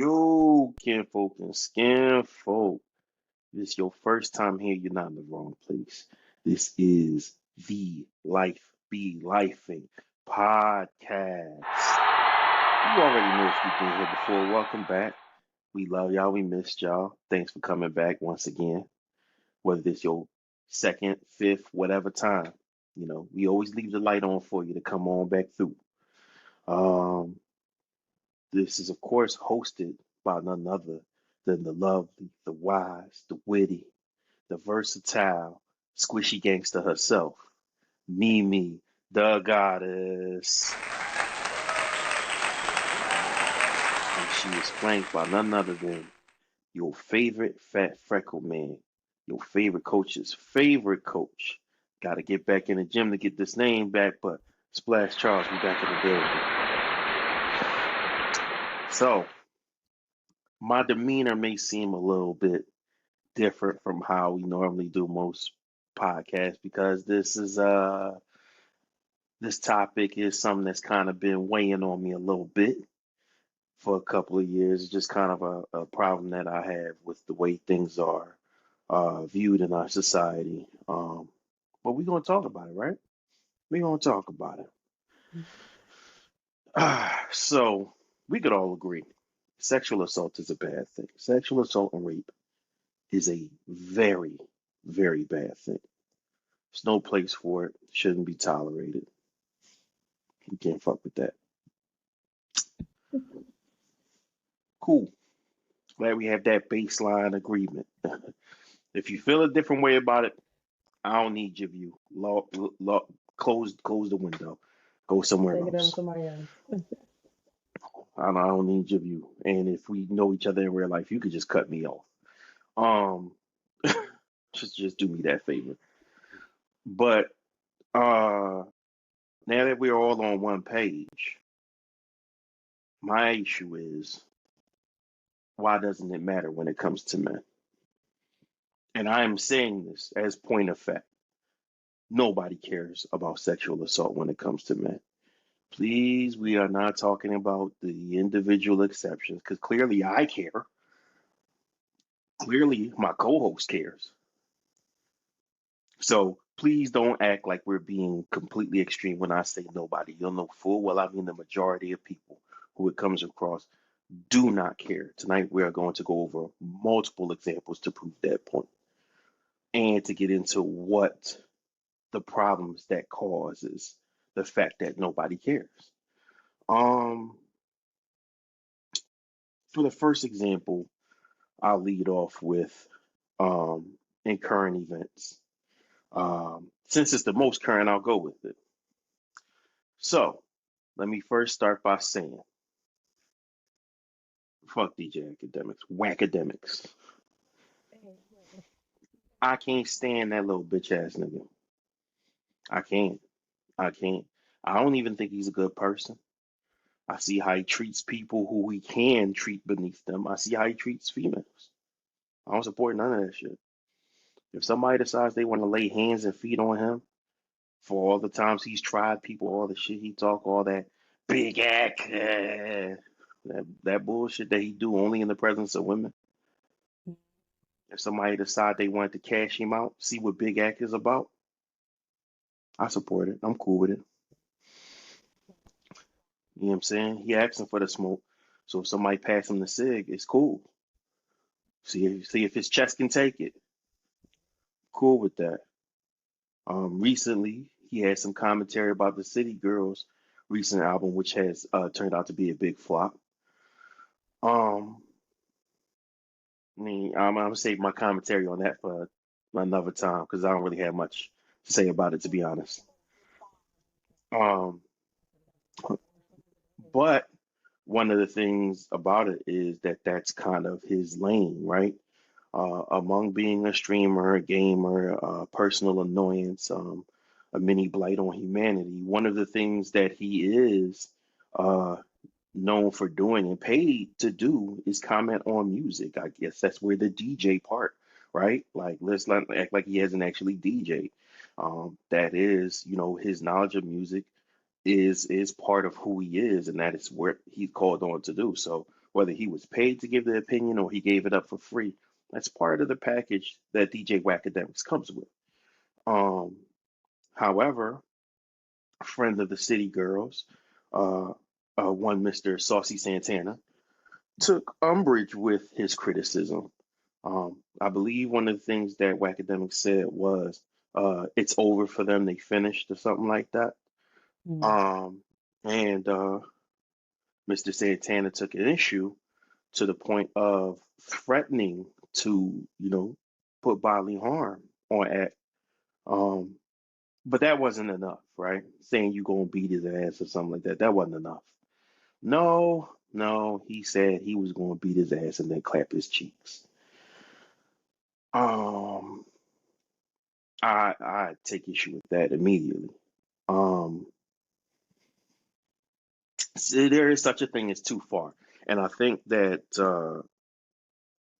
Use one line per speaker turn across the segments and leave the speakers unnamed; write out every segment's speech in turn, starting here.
Yo, kinfolk and skinfolk. If this your first time here, you're not in the wrong place. This is the Life Be Lifing podcast. You already know if you've been here before. Welcome back. We love y'all. We missed y'all. Thanks for coming back once again. Whether it's your second, fifth, whatever time, we always leave the light on for you to come on back through. Um, This is, of course, hosted by none other than the lovely, the wise, the witty, the versatile, squishy gangster herself, Mimi, the goddess. And she is flanked by none other than your favorite fat freckle man, your favorite coach's favorite coach. Got to get back in the gym to get this name back, but Splash Charles, we back in the building. So, my demeanor may seem a little bit different from how we normally do most podcasts because this topic is something that's kind of been weighing on me a little bit for a couple of years. It's just kind of a problem that I have with the way things are viewed in our society. But we're gonna talk about it, right? We're gonna talk about it. So we could all agree sexual assault is a bad thing. Sexual assault and rape is a very, very bad thing. There's no place for it. Shouldn't be tolerated. You can't fuck with that. Cool. Glad we have that baseline agreement. If you feel a different way about it, I don't need your view. Close the window. Go somewhere
Take it
else.
to somebody else.
I don't need your view. And if we know each other in real life, you could just cut me off. Um, just do me that favor. But now that we're all on one page, my issue is why doesn't it matter when it comes to men? And I am saying this as point of fact. Nobody cares about sexual assault when it comes to men. Please, we are not talking about the individual exceptions because clearly I care. Clearly my co-host cares. So please don't act like we're being completely extreme when I say nobody. You'll know full well I mean the majority of people who it comes across do not care. Tonight we are going to go over multiple examples to prove that point and to get into what the problems that causes the fact that nobody cares. Um, for the first example, I'll lead off with in current events. Since it's the most current, I'll go with it. So, let me first start by saying, fuck DJ Academics, whackademics. I can't stand that little bitch ass nigga. I can't. I can't. I don't even think he's a good person. I see how he treats people who he can treat beneath them. I see how he treats females. I don't support none of that shit. If somebody decides they want to lay hands and feet on him for all the times he's tried people, all the shit he talk, all that big act, that bullshit that he do only in the presence of women. If somebody decide they wanted to cash him out, see what big act is about, I support it. I'm cool with it. You know what I'm saying? He asking for the smoke. So if somebody pass him the cig, it's cool. See if his chest can take it. Cool with that. Recently, he had some commentary about the City Girls' recent album, which has turned out to be a big flop. I'm gonna save my commentary on that for another time because I don't really have much to say about it, to be honest. Um, but one of the things about it is that that's kind of his lane, right? Among being a streamer, a gamer, personal annoyance, a mini blight on humanity. One of the things that he is uh, known for doing and paid to do is comment on music. I guess that's where the DJ part, right? Like, let's not act like he hasn't actually DJ. That is, his knowledge of music is part of who he is, and that is what he's called on to do. So whether he was paid to give the opinion or he gave it up for free. That's part of the package that DJ Wackademics comes with. Um, However, a friend of the City Girls, uh, one Mr. Saucy Santana, took umbrage with his criticism. I believe one of the things that Wackademics said was, "It's over for them; they finished," or something like that.
Mm.
Um, and Mr. Santana took an issue to the point of threatening to, put bodily harm on Act. Um, but that wasn't enough, right? Saying you gonna beat his ass or something like that, that wasn't enough. No, no, he said he was gonna beat his ass and then clap his cheeks. Um, I take issue with that immediately. Um, there is such a thing as too far, and I think that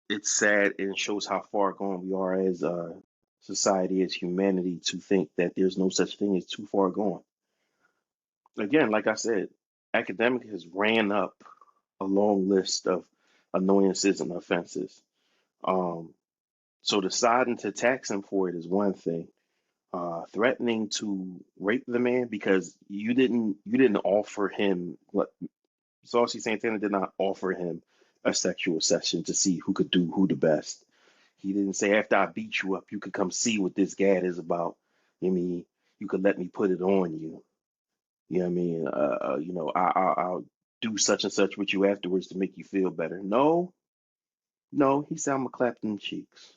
it's sad and shows how far gone we are as a society, as humanity, to think that there's no such thing as too far gone. Again, like I said, academic has ran up a long list of annoyances and offenses. Um, so deciding to tax him for it is one thing. Threatening to rape the man because you didn't offer him what Saucy Santana did not offer him a sexual session to see who could do who the best. He didn't say after I beat you up, you could come see what this gad is about. I mean, you could let me put it on you. You know what I mean? I'll do such and such with you afterwards to make you feel better. No, no. He said I'm gonna clap them cheeks.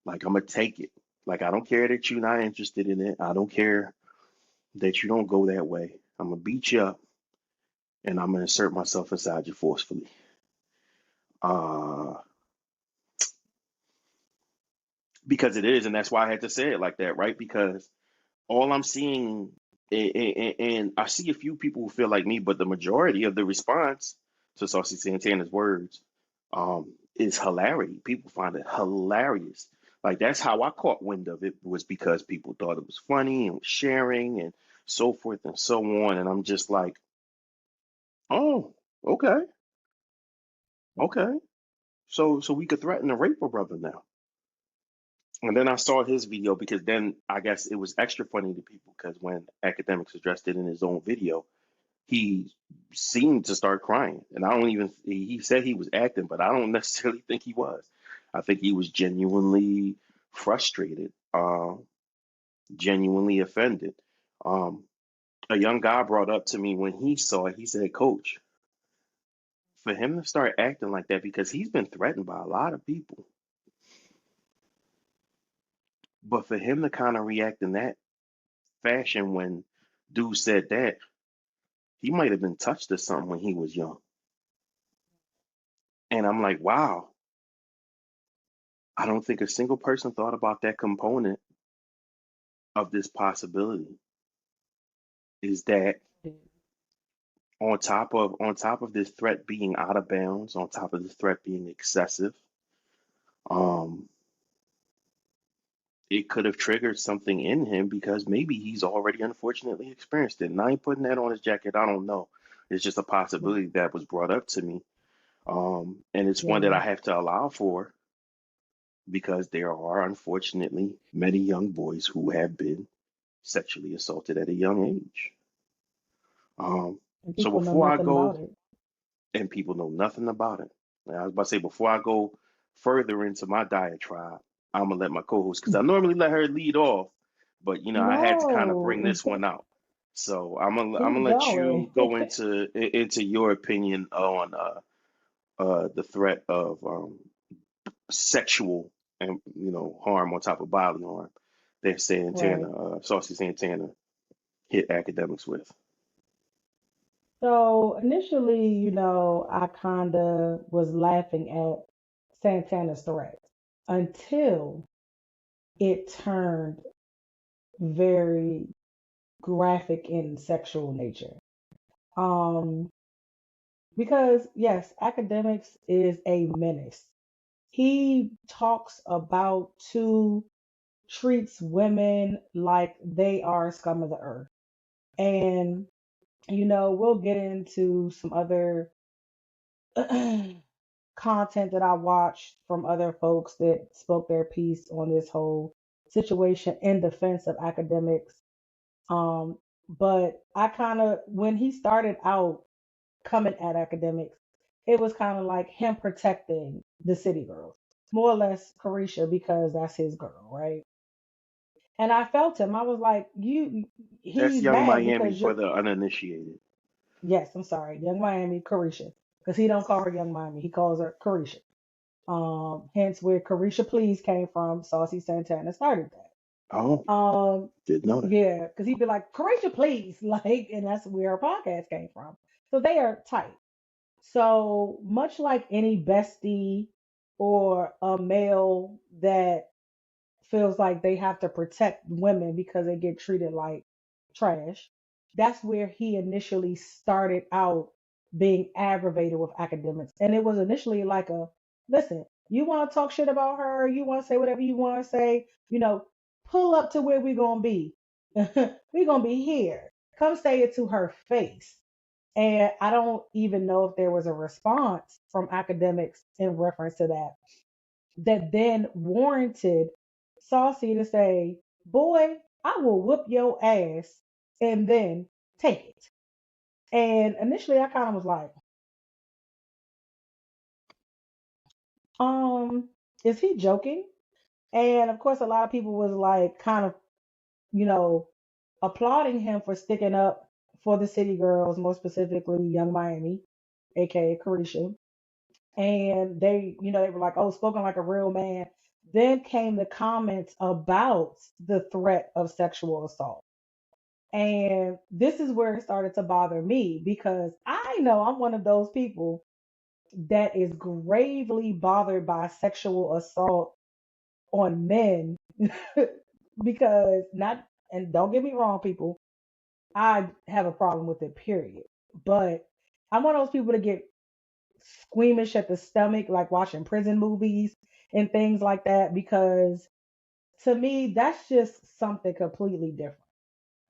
Like I'm gonna take it. Like I don't care that you're not interested in it. I don't care that you don't go that way. I'm gonna beat you up and I'm gonna insert myself inside you forcefully. Uh, because it is, and that's why I had to say it like that, right? Because all I'm seeing, and I see a few people who feel like me, but the majority of the response to Saucy Santana's words is hilarity. People find it hilarious. Like that's how I caught wind of it was because people thought it was funny and was sharing and so forth and so on. And I'm just like, oh, okay, okay. So we could threaten to rape a brother now. And then I saw his video because then I guess it was extra funny to people because when academics addressed it in his own video, he seemed to start crying. And I don't even, he said he was acting, but I don't necessarily think he was. I think he was genuinely frustrated, genuinely offended. Um, a young guy brought up to me when he saw it, he said, Coach, for him to start acting like that, because he's been threatened by a lot of people, but for him to kind of react in that fashion when dude said that, he might have been touched or something when he was young. And I'm like, wow, I don't think a single person thought about that component of this possibility is that on top of this threat being out of bounds, on top of this threat being excessive, um, it could have triggered something in him because maybe he's already unfortunately experienced it. And I ain't putting that on his jacket. I don't know. It's just a possibility that was brought up to me. And it's one that
Yeah,
I have to allow for because there are unfortunately many young boys who have been sexually assaulted at a young age. Um,
and
so
people know
before I
nothing
go,
about it.
and people know nothing about it. And I was about to say before I go further into my diatribe, I'm gonna let my co-host because I normally let her lead off, but I had to kind of bring
No,
this one out. So I'm gonna
keep
let
going.
you go into your opinion on the threat of sexual and harm on top of bodily harm that
Right.
Saucy Santana hit academics with.
So initially, I kind of was laughing at Santana's threat until it turned very graphic in sexual nature. Um, because yes, academics is a menace. He talks about treats women like they are scum of the earth. And, we'll get into some other content that I watched from other folks that spoke their piece on this whole situation in defense of academics. Um, but I kind of, when he started out coming at academics, it was kind of like him protecting the city girls, more or less Carisha, because that's his girl, right? And I felt him. I was like,
That's
he's
Young
mad
Miami
because
for
you're,
the uninitiated.
yes, I'm sorry, Young Miami, Carisha, because he don't call her Young Miami, he calls her Carisha. Hence where Carisha Please came from. Saucy Santana started
Oh,
that.
didn't know that.
Yeah, because he'd be like, Carisha Please, like, and that's where our podcast came from. So they are tight. So much like any bestie or a male that feels like they have to protect women because they get treated like trash. That's where he initially started out being aggravated with academics. And it was initially like a listen, you want to talk shit about her, you want to say whatever you want to say, pull up to where we're going to be. We're going to be here. Come say it to her face. And I don't even know if there was a response from academics in reference to that then warranted Saucy to say, boy, I will whoop your ass and then take it. And initially I kind of was like, um, is he joking? And of course a lot of people was like kind of, you know, applauding him for sticking up for the city girls, more specifically Young Miami, aka Carisha. And they were like, oh, spoken like a real man. Then came the comments about the threat of sexual assault. And this is where it started to bother me because I know I'm one of those people that is gravely bothered by sexual assault on men because not, and don't get me wrong, people, I have a problem with it, period. But I'm one of those people that get squeamish at the stomach, like watching prison movies and things like that, because to me, that's just something completely different.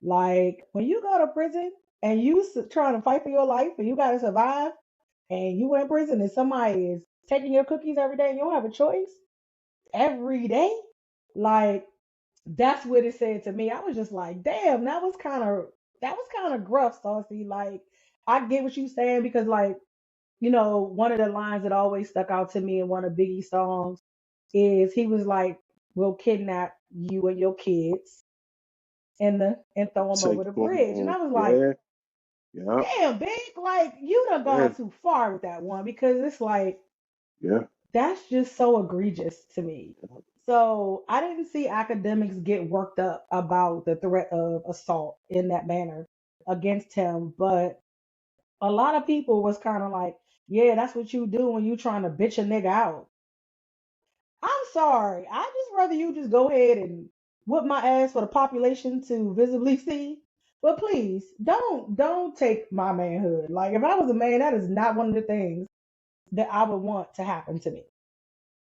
Like when you go to prison and trying to fight for your life and you got to survive and you in prison and somebody is taking your cookies every day and you don't have a choice every day, like that's what it said to me. I was just like, damn, that was kind of gruff, Saucy. Like I get what you saying because like one of the lines that always stuck out to me in one of Biggie's songs is he was like, "We'll kidnap you and your kids and throw them over
Take
the
them
bridge." And
on.
I was like,
Yeah, yeah,
"Damn, big, like you done
yeah,
gone too far with that one because it's like
yeah.
that's just so egregious to me." So I didn't see academics get worked up about the threat of assault in that manner against him, but a lot of people was kind of like, yeah, that's what you do when you trying to bitch a nigga out. I'm sorry. I just rather you just go ahead and whip my ass for the population to visibly see. But please don't take my manhood. Like if I was a man, that is not one of the things that I would want to happen to me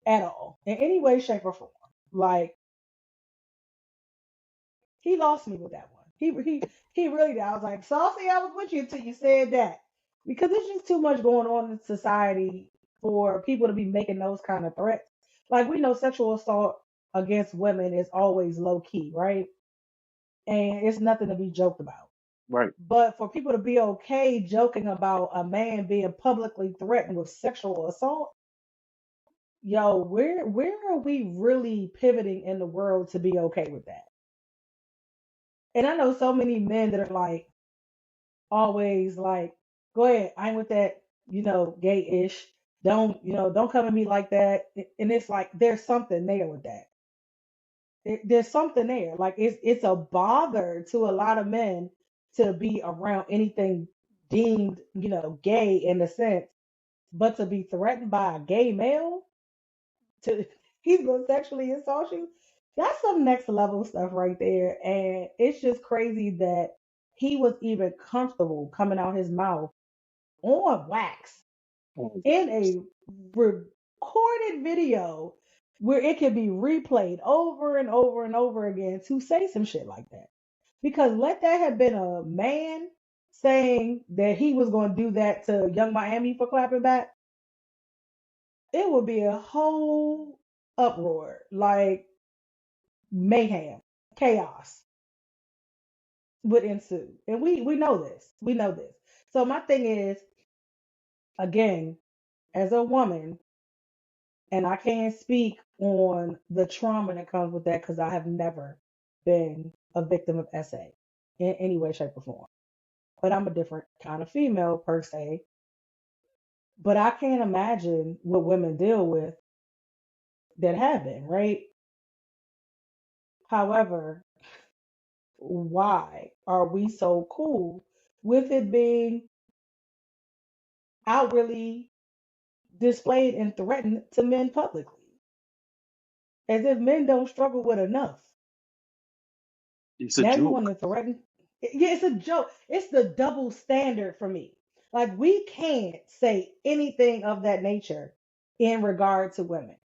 at all in any way, shape, or form. Like he lost me with that one. He really did. I was like, Saucy, I was with you until you said that. Because there's just too much going on in society for people to be making those kind of threats. Like we know sexual assault against women is always low key, right? And it's nothing to be joked about.
Right.
But for people to be okay joking about a man being publicly threatened with sexual assault, yo, where are we really pivoting in the world to be okay with that? And I know so many men that are like always like, go ahead, I'm with that, gay-ish. Don't come at me like that. And it's like there's something there with that. There's something there. Like it's a bother to a lot of men to be around anything deemed, gay in a sense, but to be threatened by a gay male to he's gonna sexually assault you. That's some next level stuff right there. And it's just crazy that he was even comfortable coming out his mouth on wax
Oh,
in a recorded video where it can be replayed over and over and over again to say some shit like that. Because let that have been a man saying that he was going to do that to Young Miami for clapping back. it would be a whole uproar, like mayhem, chaos would ensue. And we know this. We know this. So my thing is, again, as a woman, and I can't speak on the trauma that comes with that because I have never been a victim of SA in any way, shape, or form. But I'm a different kind of female per se. But I can't imagine what women deal with that have been, right? However, why are we so cool with it being outwardly displayed and threatened to men publicly? As if men don't struggle with enough.
It's a
Now you want
joke.
to threaten? Yeah, it's a joke. It's the double standard for me. Like we can't say anything of that nature in regard to women,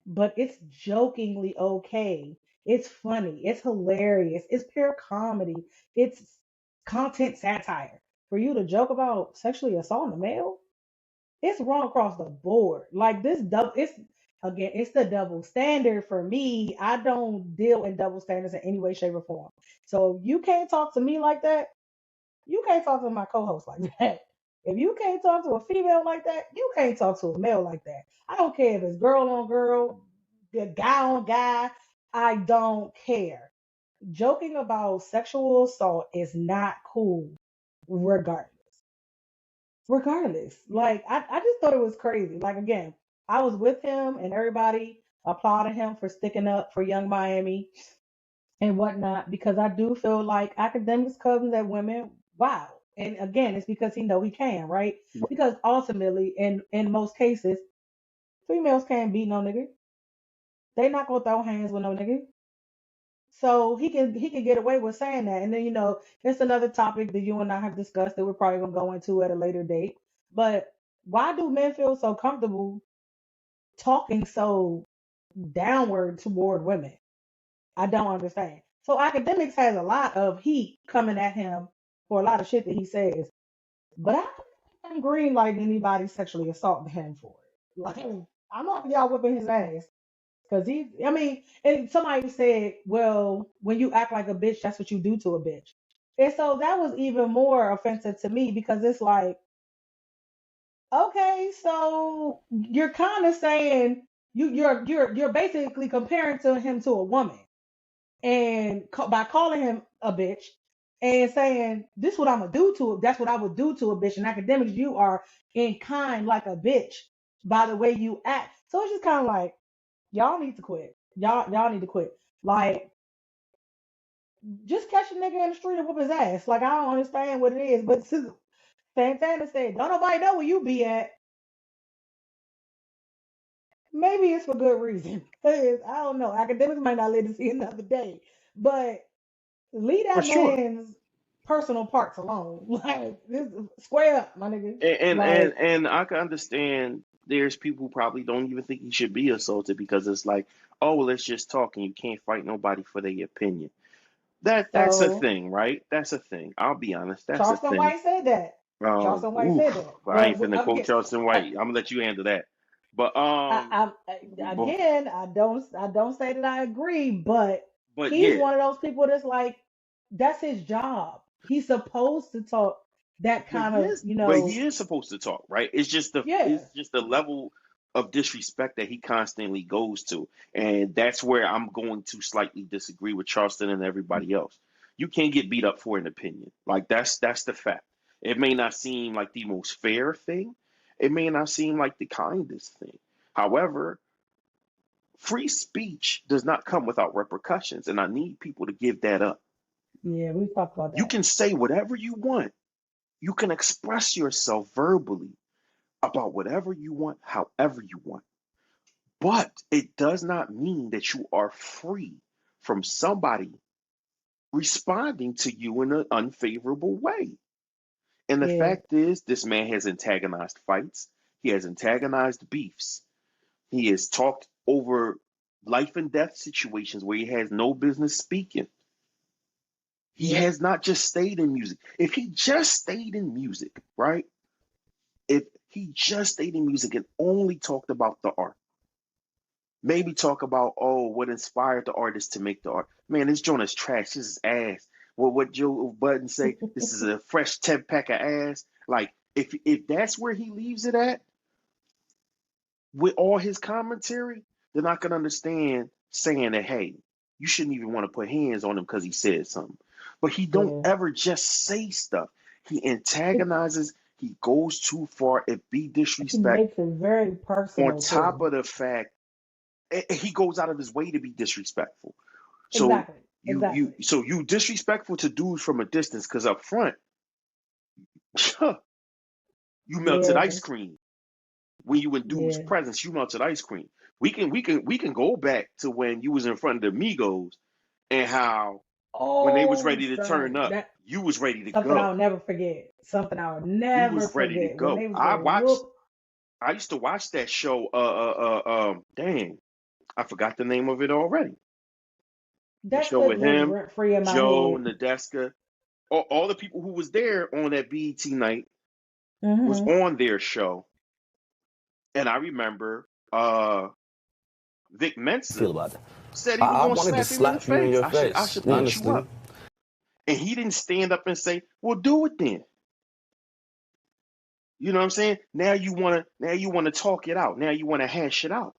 but it's jokingly okay. It's funny. It's hilarious. It's pure comedy. It's content satire. For you to joke about sexually assaulting a male, it's wrong across the board. Like this double, it's again, it's the double standard for me. I don't deal in double standards in any way, shape, or form. So you can't talk to me like that. You can't talk to my co-host like that. If you can't talk to a female like that, you can't talk to a male like that. I don't care if it's girl on girl, the guy on guy. I don't care. Joking about sexual assault is not cool, regardless. Regardless, like I just thought it was crazy. Like again, I was with him and everybody applauded him for sticking up for young Miami and whatnot because I do feel like academics comes at women. Wow. And again, it's because he know he can, right? Because ultimately, in most cases, females can't beat no nigga. They not gonna throw hands with no nigga. So he can get away with saying that. And then it's another topic that you and I have discussed that we're probably gonna go into at a later date. But why do men feel so comfortable talking so downward toward women? I don't understand. So academics has a lot of heat coming at him for a lot of shit that he says, but I don't green like anybody sexually assaulting him for it. Like I'm not y'all whipping his ass because I mean, and somebody said, well, when you act like a bitch, that's what you do to a bitch. And so that was even more offensive to me because it's like, okay, so you're kind of saying you're basically comparing to him to a woman and by calling him a bitch and saying this what I'm gonna do to it, that's what I would do to a bitch. In academics, you are in kind like a bitch by the way you act. So it's just kind of like y'all need to quit. Y'all need to quit. Like just catch a nigga in the street and whoop his ass. Like I don't understand what it is, but Santana said, "Don't nobody know where you be at." Maybe it's for good reason. 'Cause I don't know. Academics might not live to see another day, but leave
For
that
sure.
man's personal parts alone. Like this, square up, my nigga.
And I can understand there's people who probably don't even think he should be assaulted because it's like, oh, well, let's just talk and you can't fight nobody for their opinion. That's a
So
thing, right? That's a thing. I'll be honest, that's a
Charleston
thing.
White said that. Charleston White said
Oof,
that.
I
But
ain't finna quote
again,
Charleston
I,
White. I'm gonna let you handle that. But but,
again, I don't say that I agree, but
but
he's
yeah,
one of those people that's like that's his job. He's supposed to talk that kind of,
but he is supposed to talk, right?
yeah,
It's just the level of disrespect that he constantly goes to, and that's where I'm going to slightly disagree with Charleston and everybody else. You can't get beat up for an opinion, like that's the fact. It may not seem like the most fair thing, it may not seem like the kindest thing. However, free speech does not come without repercussions, and I need people to give that up.
yeah, we talked about
You
that.
can say whatever you want. You can express yourself verbally about whatever you want, however you want. But it does not mean that you are free from somebody responding to you in an unfavorable way. And the
Yeah,
fact is, this man has antagonized fights, he has antagonized beefs, he has talked over life and death situations where he has no business speaking. He
yep,
has not just stayed in music. If he just stayed in music, right? If He just stayed in music and only talked about the art. Maybe talk about, oh, what inspired the artist to make the art. Man, this joint is trash. This is ass. What Joe Budden say? This is a fresh 10 pack of ass. Like, if that's where he leaves it at with all his commentary, then I can understand saying that, hey, you shouldn't even want to put hands on him because he said something. But he don't
Yeah.
ever just say stuff. He
It,
antagonizes. He goes too far. It be
he
disrespect.
makes it very
On
personal
top
too.
of the fact, he goes out of his way to be disrespectful. So
Exactly.
you
Exactly.
so you disrespectful to dudes from a distance because up front, you melted
Yeah.
ice cream. When you in dude's
Yeah.
presence, you melted ice cream. We can go back to when you was in front of the Migos and how when they was
Oh,
ready to turn
son,
up,
that
you was ready to
something
go.
I'll never forget. Something I'll
You
never
was ready to
forget when
go.
they was gonna whoop.
I used to watch that show. Dang, I forgot the name of it already. The
That
show
clip
with
lives
him,
rent free in my
Joe,
head.
Nadeska, all the people who was there on that BET night was
Hmm.
on their show. And I remember Vic Mensa
Feel about that.
said he was
I
gonna
wanted to
slap him in the
slap you in
face.
your
I should
face,
punch you
honestly.
up. And he didn't stand up and say, well, do it then. You know what I'm saying? Now you wanna talk it out. Now you wanna hash it out.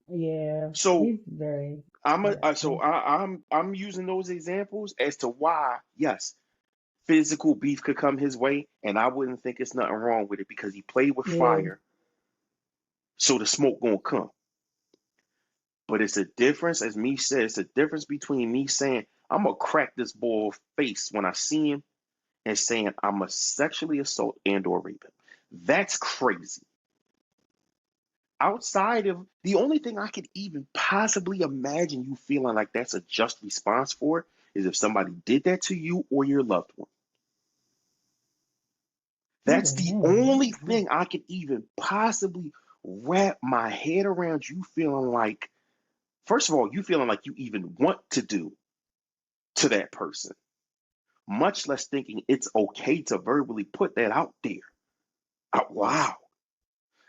Yeah,
So
he's very
I'm a, so
nasty.
I'm using those examples as to why, yes, physical beef could come his way, and I wouldn't think it's nothing wrong with it because he played with
Yeah,
fire, so the smoke gonna come. But it's a difference, as me said, it's a difference between me saying I'm gonna crack this boy's face when I see him and saying I'm a sexually assault and or rape him. That's crazy. Outside of the only thing I could even possibly imagine you feeling like that's a just response for is if somebody did that to you or your loved one. That's
even
the
then,
only thing I could even possibly wrap my head around you feeling like, first of all, you feeling like you even want to do to that person, much less thinking it's okay to verbally put that out there out loud.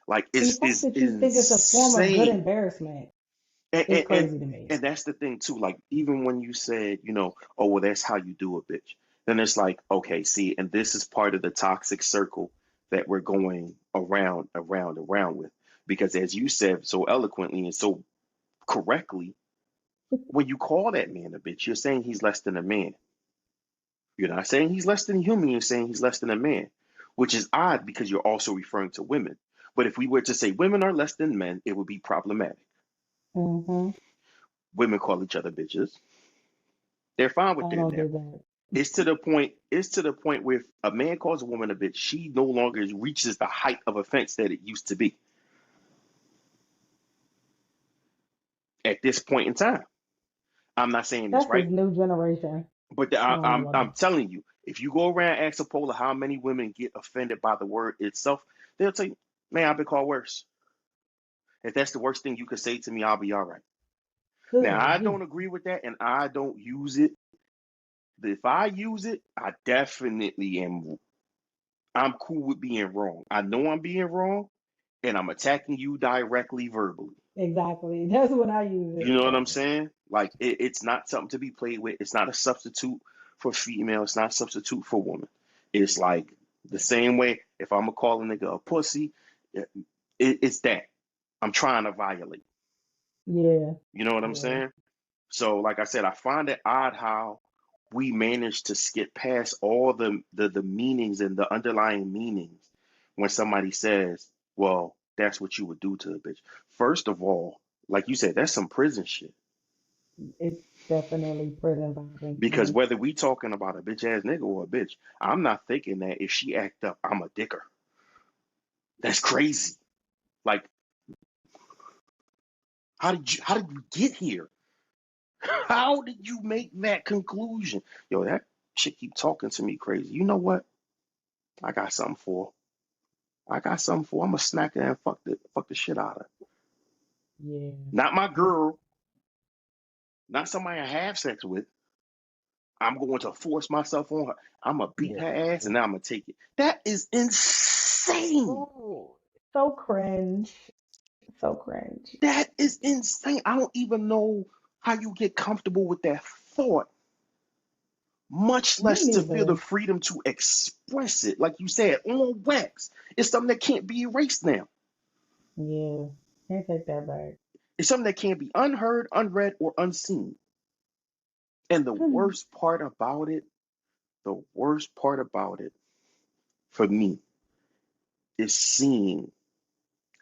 Like
the fact
is
that you think it's a form of good
insane.
embarrassment
And,
is
and and
crazy to me.
and that's the thing too. Like even when you said, oh well, that's how you do a bitch. Then it's like, okay, see, and this is part of the toxic circle that we're going around with. Because as you said so eloquently and so correctly, when you call that man a bitch, you're saying he's less than a man. You're not saying he's less than a human, you're saying he's less than a man, which is odd because you're also referring to women. But if we were to say women are less than men, it would be problematic.
Hmm.
Women call each other bitches. They're fine with
I
that
don't
now.
do that.
It's to the point where if a man calls a woman a bitch, she no longer reaches the height of offense that it used to be at this point in time. I'm not saying it's
That's this
right,
new generation.
but
I
I,
don't know
I'm
about
I'm
that.
telling you, if you go around and ask a poll of how many women get offended by the word itself, they'll tell you, "Man, I've been called worse." If that's the worst thing you could say to me, I'll be all right. Now,
Good
I don't
grief.
agree with that, and I don't use it. If I use it, I definitely am. I'm cool with being wrong. I know I'm being wrong, and I'm attacking you directly verbally.
Exactly. That's when I use
You
it.
know what I'm
So
saying? Like it's not something to be played with. It's not a substitute for female. It's not a substitute for woman. It's like the same way if I'm gonna call a nigga a pussy, it's that I'm trying to violate.
yeah,
You know what I'm
yeah,
saying? So, like I said, I find it odd how we manage to skip past all the meanings and the underlying meanings when somebody says, "Well, that's what you would do to a bitch." First of all, like you said, that's some prison shit.
it's definitely prison vibing.
Because
Yes.
whether we talking about a bitch ass nigga or a bitch, I'm not thinking that if she act up, I'm a dicker. That's crazy. Like, how did you get here? How did you make that conclusion? Yo, that shit keep talking to me crazy. You know what? I got something for. I got something for. I'm gonna smack her and fuck the shit out of her.
Yeah.
Not my
It's
girl, not somebody I have sex with. I'm going to force myself on her. I'm gonna beat
yeah.
her ass and now I'm gonna take it. That is insane. insane.
Ooh, so cringe. So cringe.
That is insane. I don't even know how you get comfortable with that thought, much
Me
less to feel the
neither.
freedom to express it. Like you said, on wax. It's something that can't be erased now.
Yeah. Can't take that back.
It's something that can't be unheard, unread, or unseen. And the worst part about it for me is seeing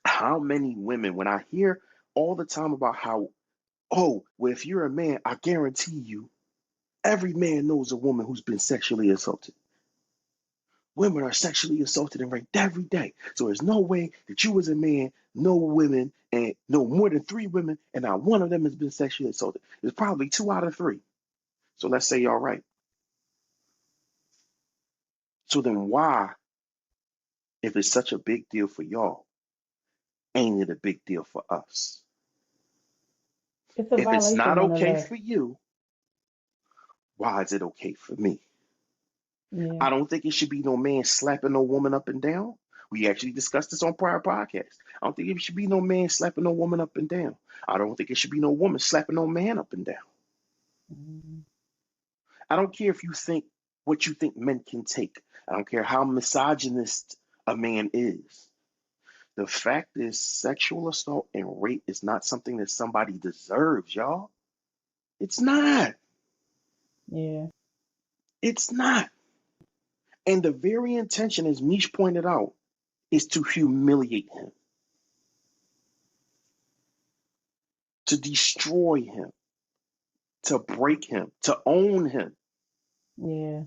how many women, when I hear all the time about how, oh, well, if you're a man, I guarantee you, every man knows a woman who's been sexually assaulted. Women are sexually assaulted and raped every day. So there's no way that you as a man know women and know more than 3 women and not one of them has been sexually assaulted. It's probably 2 out of 3. So let's say y'all right. So then why, if it's such a big deal for y'all, ain't it a big deal for us?
It's a
If it's
violation
not okay
nonetheless.
for you, why is it okay for me?
Yeah.
I don't think it should be no man slapping no woman up and down. We actually discussed this on prior podcasts. I don't think it should be no man slapping no woman up and down. I don't think it should be no woman slapping no man up and down.
Mhm.
I don't care if you think what you think men can take. I don't care how misogynist a man is. The fact is, sexual assault and rape is not something that somebody deserves, y'all. It's not.
Yeah.
It's not. And the very intention, as Mish pointed out, is to humiliate him, to destroy him, to break him, to own him,
Yeah.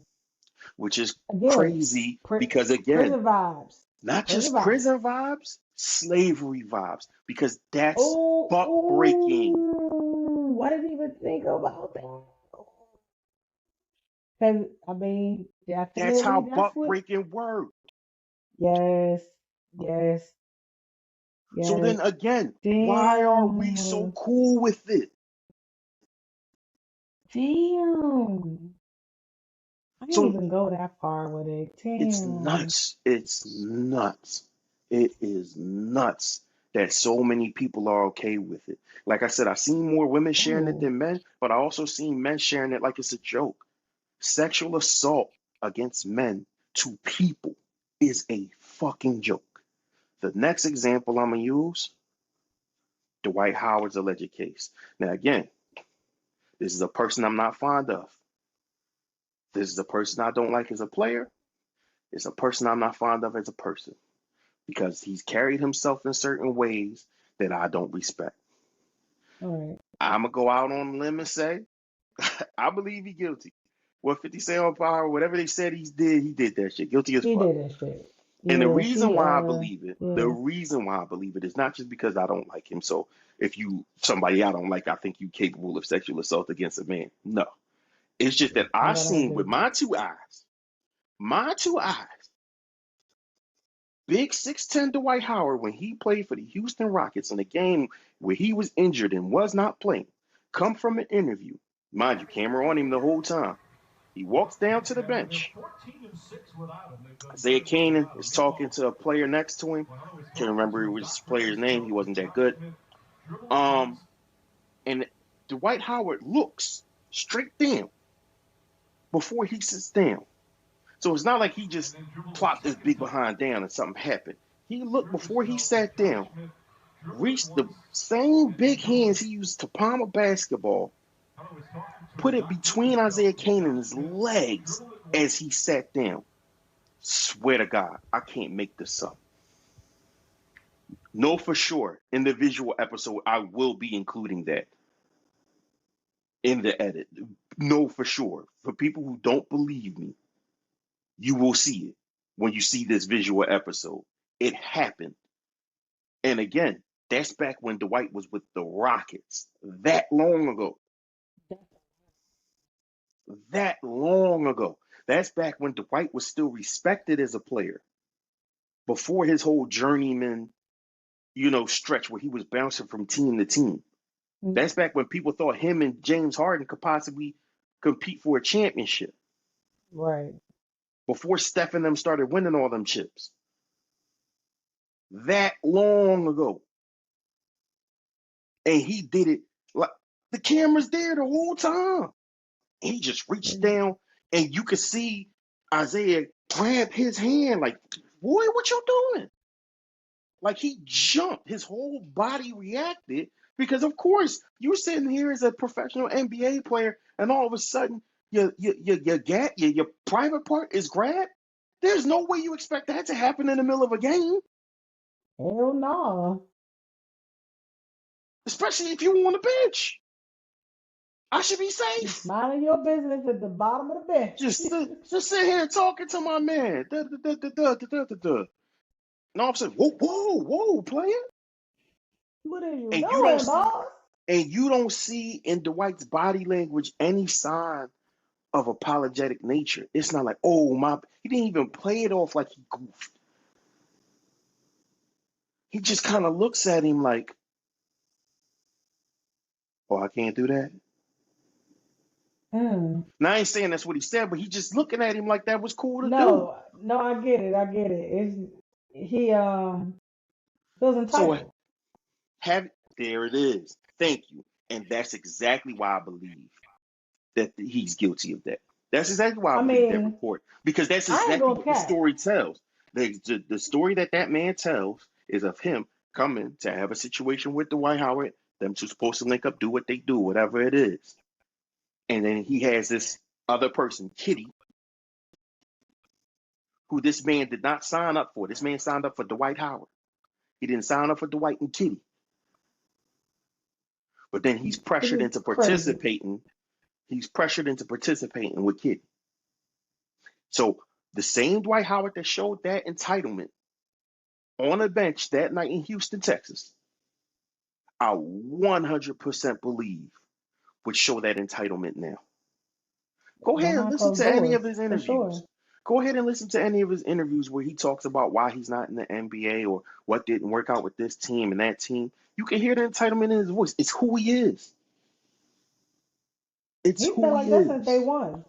which is
Again,
crazy
pri-
because, again,
prison vibes.
not
Prison
just
vibes.
prison vibes, slavery vibes, because that's
Oh,
buck breaking.
oh, I didn't even think about that. Cause I mean,
That's
definitely
how
that's
buck
what.
breaking works.
Yes, yes,
So
yes.
then again, why are we so
Damn,
cool with it?
damn. I didn't
So
even go that far with it.
it's
Damn.
nuts. It's nuts. It is nuts that so many people are okay with it. Like I said, I've seen more women sharing it
Ooh,
than men, but I also seen men sharing it like it's a joke. Sexual assault against men to people is a fucking joke. The next example I'm gonna use, Dwight Howard's alleged case. Now again, this is a person I'm not fond of. This is a person I don't like as a player. It's a person I'm not fond of as a person because he's carried himself in certain ways that I don't respect.
all right.
I'm gonna go out on a limb and say I believe he's guilty. What 50 Cent on fire, whatever they said he did that shit. Guilty as
He
fuck.
did that shit.
And the
Yeah,
reason
she,
why I believe it, the
yeah,
reason why I believe it is not just because I don't like him. So if you somebody I don't like, I think you capable of sexual assault against a man. No. It's just that
I
I
got nothing
seen
to
with
do.
my two eyes, big 6'10" Dwight Howard when he played for the Houston Rockets in a game where he was injured and was not playing, come from an interview. Mind you, camera on him the whole time. He walks down to the bench. Isaiah Kanan is talking to a player next to him. Can't remember his player's name. He wasn't that good. Um, and Dwight Howard looks straight down before he sits down. So it's not like he just plopped his big behind down and something happened. He looked before he sat down, reached the same big hands he used to palm a basketball, put it between Isaiah Kanan's legs as he sat down. Swear to God, I can't make this up. No, for sure. In the visual episode, I will be including that in the edit. No, for sure. For people who don't believe me, you will see it when you see this visual episode. It happened. And again, that's back when Dwight was with the Rockets. That long ago. That long ago. That's back when Dwight was still respected as a player. Before his whole journeyman, stretch where he was bouncing from team to team. That's back when people thought him and James Harden could possibly compete for a championship
Right.
before Steph and them started winning all them chips. that long ago. And he did it like the camera's there the whole time. And he just reached down and you could see Isaiah grab his hand like, boy, what you doing? Like he jumped, his whole body reacted because, of course, you're sitting here as a professional NBA player, and all of a sudden, your private part is grabbed. There's no way you expect that to happen in the middle of a game,
Hell no.
especially if you on the bench. I should be
Just
safe.
minding your business at the bottom of the bench.
Just sit here talking to my man. Da, da, da, da, da, da, da, da. And all of a sudden, whoa, whoa, whoa, player.
What are you
And you don't
doing,
see,
boss?
in Dwight's body language any sign of apologetic nature. It's not like, oh my, he didn't even play it off like he goofed. He just kind of looks at him like, oh, I can't do that.
Mm.
Now I ain't saying that's what he said, but he just looking at him like that was cool to do.
No, I get it. I get it. He feels
So
entitled.
have there it is. Thank you. And that's exactly why I believe that he's guilty of that. That's exactly why I
I
believe that
mean,
report, because that's
I ain't
exactly
gonna
what the
cap.
story tells. The story that man tells is of him coming to have a situation with Dwight Howard, them two supposed to link up, do what they do, whatever it is. And then he has this other person, Kitty, who this man did not sign up for. This man signed up for Dwight Howard. He didn't sign up for Dwight and Kitty. But then he's
It
pressured
is
into
crazy.
participating. He's pressured into participating with Kitty. So the same Dwight Howard that showed that entitlement on a bench that night in Houston, Texas, I 100% believe would show that entitlement now. Go ahead and
Behind
listen
closed
to any
doors,
of his
for
interviews.
sure.
Go ahead and listen to any of his interviews where he talks about why he's not in the NBA or what didn't work out with this team and that team. You can hear the entitlement in his voice. It's who he is. It's
He
who
felt
he
like that since day
is.
one.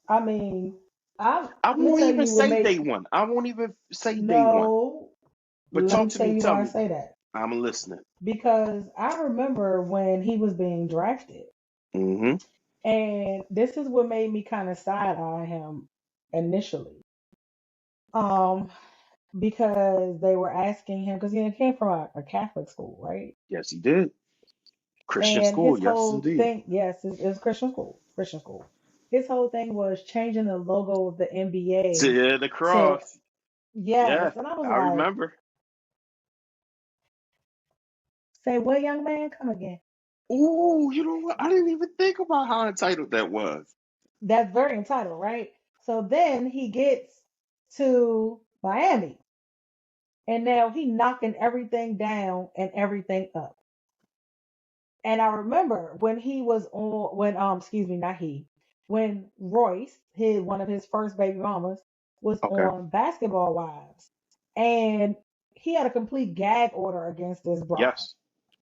I mean, I'm
I
let me
won't
tell
even
you what
say
make
day one. I won't even say day one.
no,
But
let
talk
me
to
tell
me.
you
Tell
why I
me.
say that.
I'm listening.
Because I remember when he was being drafted,
Mm-hmm.
and this is what made me kind of side eye him initially. Um, because they were asking him because he came from a Catholic school, right?
Yes, he did. Christian
And
school.
his
Yes,
whole
indeed.
thing, yes, it's Christian school, Christian school. His whole thing was changing the logo of the NBA
To the
to
cross. Yeah,
yes, and I was
I
like,
remember.
say what, young man, come again.
Ooh, you know what? I didn't even think about how entitled that was.
That's very entitled, right? So then he gets to Miami, and now he knocking everything down and everything up. And I remember when he was on when excuse me, not he, when Royce, his one of his first baby mamas, was
Okay.
on Basketball Wives, and he had a complete gag order against this brother
Yes.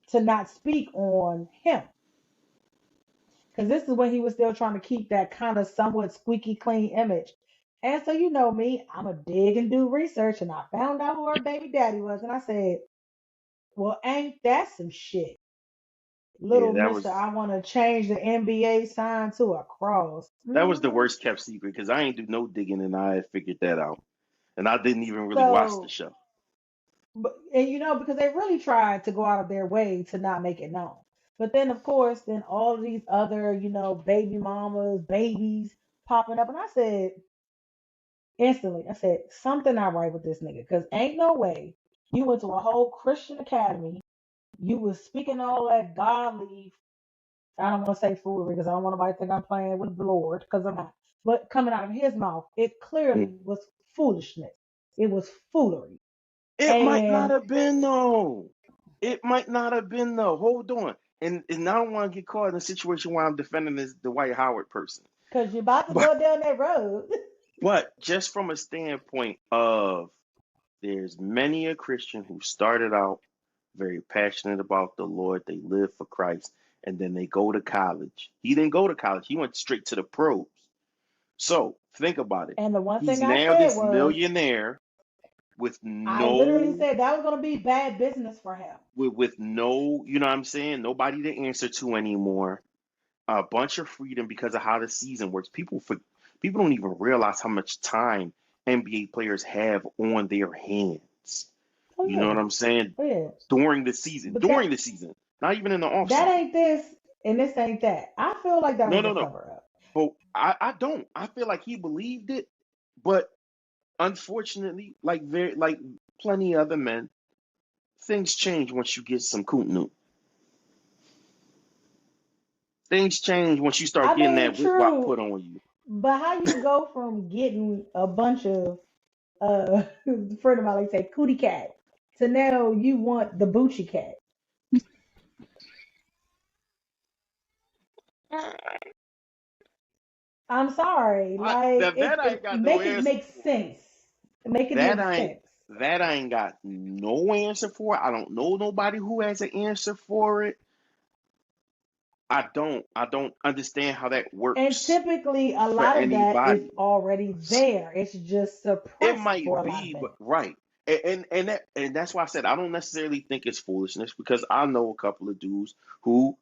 to not speak on him. Because this is when he was still trying to keep that kind of somewhat squeaky clean image. And so you know me, I'm a dig and do research, and I found out who her baby daddy was, and I said, "Well, ain't that some shit,
Yeah,
little Mister? I want to change the NBA sign to a cross."
that was the worst kept secret because I ain't do no digging and I had figured that out. And I didn't even really watch the
So,
show.
and you know, because they really tried to go out of their way to not make it known. But then, of course, then all of these other, baby mamas, babies popping up, and I said, instantly, I said, something not right with this nigga. Because ain't no way you went to a whole Christian academy. You was speaking all that godly, I don't want to say foolery because I don't want nobody to think I'm playing with the Lord because I'm not. But coming out of his mouth, it
Mm.
clearly was foolishness. It was foolery.
It might not
And
have been though. It might not have been though. Hold on. And I don't want to get caught in a situation where I'm defending this the Dwight Howard person.
because you're about to
But
go down that road.
just from a standpoint of there's many a Christian who started out very passionate about the Lord. They live for Christ, and then they go to college. He didn't go to college. He went straight to the pros. So think about it.
And the one
He's
thing I
now
said
this
was,
millionaire. with
I literally
no
said that was gonna be bad business for him.
with no, you know what I'm saying? Nobody to answer to anymore. A bunch of freedom because of how the season works. People don't even realize how much time NBA players have on their hands.
Oh
You know what
yeah,
I'm saying?
oh yeah. But
During the season, not even in the off
that
season.
ain't this and this ain't that. I feel like that
No,
was a
no, no.
cover up.
But I don't. I feel like he believed it, but unfortunately, like plenty other men, things change once you get some coon. Things change once you start
I
getting
mean,
that whip wop
true,
put on you.
but how you go from getting a bunch of a friend of mine like say cootie cat to now you want the Bucci cat. I'm sorry, like
That I ain't got no
make it
answer
make
for.
sense. Make it
That
make
I ain't
sense.
that I ain't got no answer for. I don't know nobody who has an answer for it. I don't understand how that
And
works
typically, a
for
lot of that is
anybody.
already there. It's just
It
suppressed for
might
a lot of
be, but
men.
right. And that's why I said I don't necessarily think it's foolishness because I know a couple of dudes who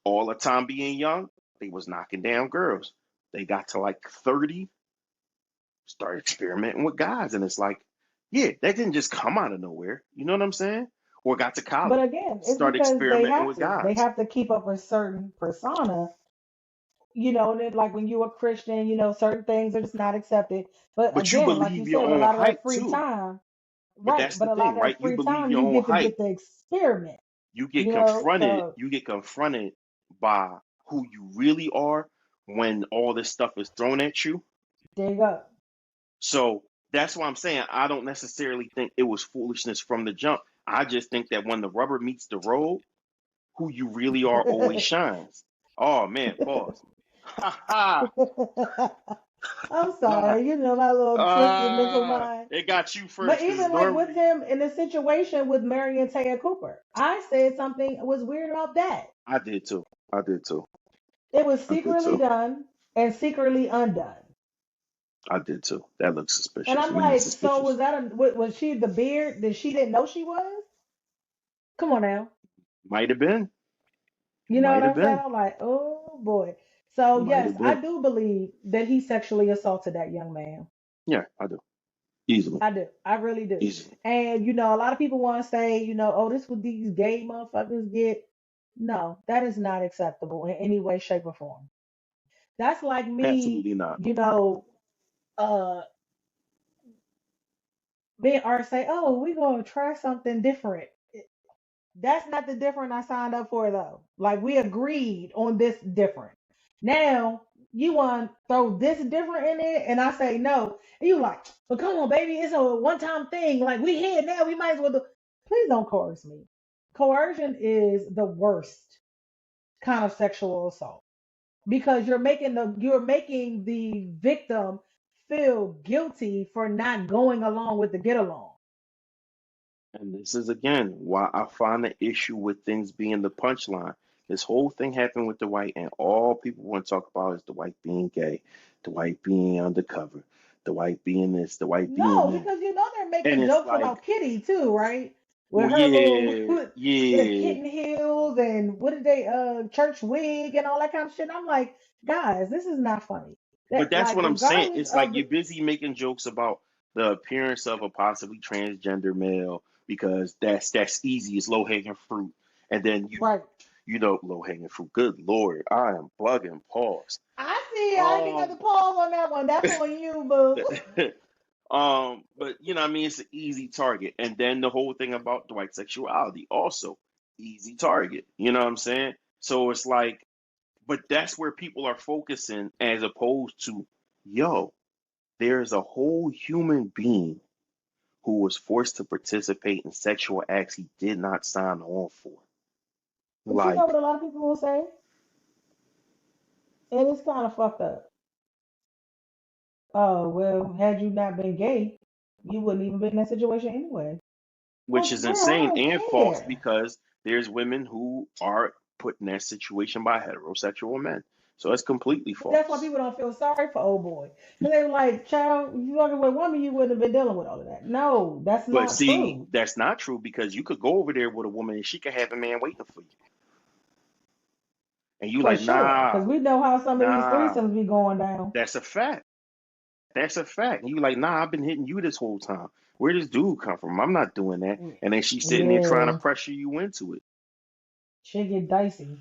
all the time being young, they was knocking down girls. They got to like 30, start experimenting with guys. And it's like, yeah, that didn't just come out of nowhere. You know what I'm saying? Or got to
But
college,
again, it's
start
because they
experimenting
have
with
to. They
guys.
have to keep up a certain persona. And then, like when you're a Christian, certain things are just not accepted. But
But you
again, like you
believe
said,
your
with a
own
lot of that
hype
free
too.
time,
But
right?
that's
But
the
a lot
thing,
of
right?
that
You
free
believe
time,
your
you
own
get to
hype.
get to experiment.
You get confronted.
So
You get confronted by who you really are when all this stuff is thrown at you.
there you go.
So that's why I'm saying I don't necessarily think it was foolishness from the jump. I just think that when the rubber meets the road, who you really are always shines. Oh man, pause. Ha ha
I'm
ha.
sorry, my little twisted mental mind.
It got you
But
first because
even like with
normally
him in the situation with Mary and Taya Cooper, I said something was weird about that.
I did too. I did too.
It was
I did
secretly
too.
done and secretly undone.
I did too. That looks
And
suspicious.
I'm
Mad
like, so
suspicious.
was she the beard that she didn't know she was? Come on now.
Might have been.
You know what
Might have
I'm saying?
been.
I'm like, oh boy. So
Might
yes,
have
I
been.
do believe that he sexually assaulted that young man.
Yeah, I do. Easily.
I do. I really do.
Easily.
And a lot of people want to say, oh, this what these gay motherfuckers get. No, that is not acceptable in any way, shape, or form. That's like me,
Absolutely not.
uh, being or say, oh, we're gonna try something different. That's not the different I signed up for though. Like we agreed on this different. Now you want to throw this different in it, and I say no. And you like, but come on, baby, it's a one-time thing. Like we here now, we might as well do. Please don't coerce me. Coercion is the worst kind of sexual assault because you're making the victim feel guilty for not going along with the get along.
And this is again why I find the issue with things being the punchline. This whole thing happened with the white, and all people want to talk about is the white being gay, the white being undercover, the white being this, the white being
No,
that.
because they're
And
making
it's
jokes
like,
about Kitty too, right? With
well,
her little
yeah,
with the
yeah.
kitten heels and what did they church wig and all that kind of shit. I'm like, guys, this is not funny.
But
That
that's
like
what I'm saying.
regardless
It's like
of
you're
the
busy making jokes about the appearance of a possibly transgender male because that's easy, it's low hanging fruit. And then
right.
low hanging fruit. Good Lord, I am bugging pause.
I see. I didn't got
Um,
the pause on that one. That's on you, boo.
but what I mean, it's an easy target. And then the whole thing about Dwight's sexuality, also easy target. You know what I'm saying? So it's like, but that's where people are focusing as opposed to, yo, there's a whole human being who was forced to participate in sexual acts he did not sign on for.
But you know
Like,
what a lot of people will say, and it's kind of fucked up. Oh well, had you not been gay, you wouldn't even been in that situation anyway.
which
Well,
is
bro, I
insane
don't
and false
care.
because there's women who are put in that situation by heterosexual men. So it's completely
But that's why
false.
people don't feel sorry for old boy. Because they were like, child, if you fucking with a woman, you wouldn't have been dealing with all of that. No, that's
But
not
see,
true.
that's not true because you could go over there with a woman and she could have a man waiting for you. And you
For
like,
sure.
nah,
Because we know how some of these
nah,
threesomes be going down.
that's a fact. That's a fact. And you like, nah, I've been hitting you this whole time. Where does dude come from? I'm not doing that. And then she's sitting there trying to
Yeah.
pressure you into it.
Shit get dicey.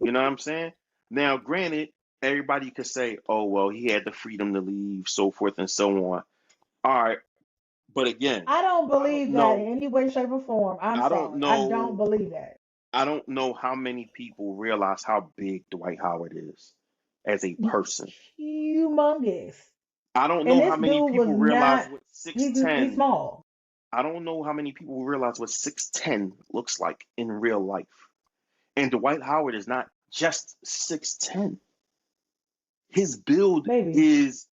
You know what I'm saying? Now, granted, everybody could say, oh, well, he had the freedom to leave, so forth and so on. All right. But again,
I don't
I don't
believe that in
know.
any way, shape, or form. I'm
I don't
sorry. I don't
know.
believe that.
I don't know how many people realize how big Dwight Howard is as a person.
Humongous.
I don't
And
know
this
how many
dude was
people realize
not,
what
he's
6'10.
small.
I don't know how many people realize what 6'10 looks like in real life. And Dwight Howard is not just 6'10. His build
Baby,
is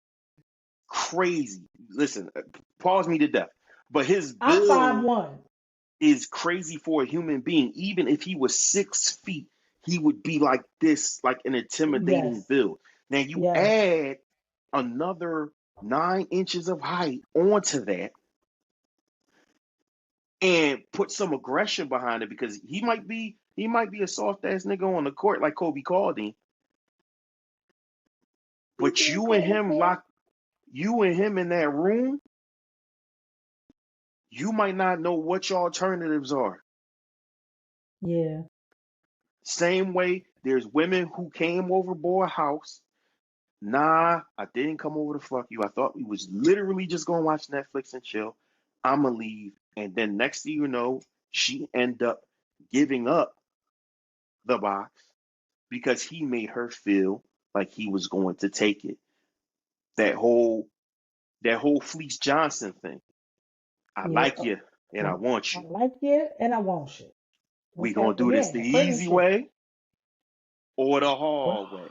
crazy. Listen, pause me to death. But his
I'm five
build
one.
is crazy for a human being. Even if he was 6 feet, he would be like this, like an intimidating
Yes.
build. Now you
Yes.
add another 9 inches of height onto that and put some aggression behind it because he might be a soft ass nigga on the court like Kobe called him,
He
but
did call me court.
you and him in that room, you might not know what your alternatives are.
Yeah.
Same way, there's women who came over boy house. Nah, I didn't come over to fuck you. I thought we was literally just gonna watch Netflix and chill. I'ma leave, and then next thing you know, she end up giving up the box because he made her feel like he was going to take it. That whole that whole Fleece Johnson thing. I
Yeah.
like you and I want
I
you.
like you and I want you.
We
Okay.
gonna do this
Again,
the
that prison
easy
shit.
way or the
Well,
hard way.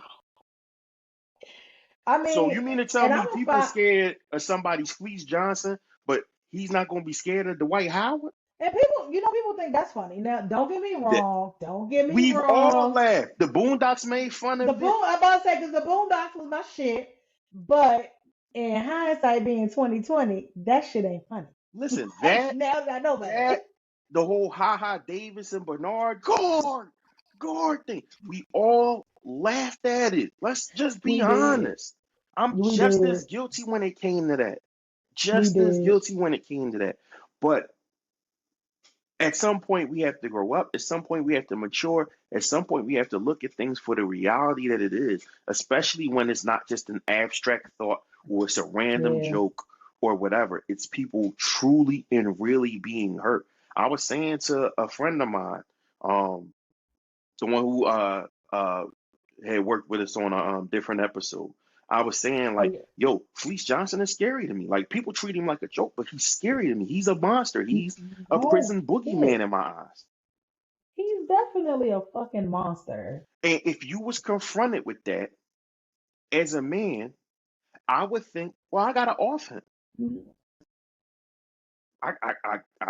I
So
mean,
you mean to tell
and
me
I'm a
people
five.
scared of somebody's Fleece Johnson, but he's not gonna be scared of Dwight Howard?
And people, people think that's funny. Now, don't get me
That
wrong. Don't get me
we've all
wrong.
laughed. The Boondocks made fun
The
of it.
boom, I'm about to say, because the Boondocks was my shit. But in hindsight, being 2020, that shit ain't funny.
Listen,
Now that I know better.
that the whole Ha Ha Davis and Bernard guard thing. We all laughed at it. Let's just be
We did.
honest. I'm
We
just as
did.
guilty when it came to that.
We
Just as
did.
guilty when it came to that. But at some point we have to grow up. At some point we have to mature. At some point we have to look at things for the reality that it is, especially when it's not just an abstract thought or it's a random
Yeah.
joke or whatever. It's people truly and really being hurt. I was saying to a friend of mine, um, the one who had worked with us on a different episode. I was saying
Oh
like,
yeah.
yo, Fleece Johnson is scary to me. Like people treat him like a joke, but he's scary to me. He's a monster. He's a
No
prison boogeyman
shit.
in my eyes.
He's definitely a fucking monster.
And if you was confronted with that as a man, I would think, well, I gotta off him. I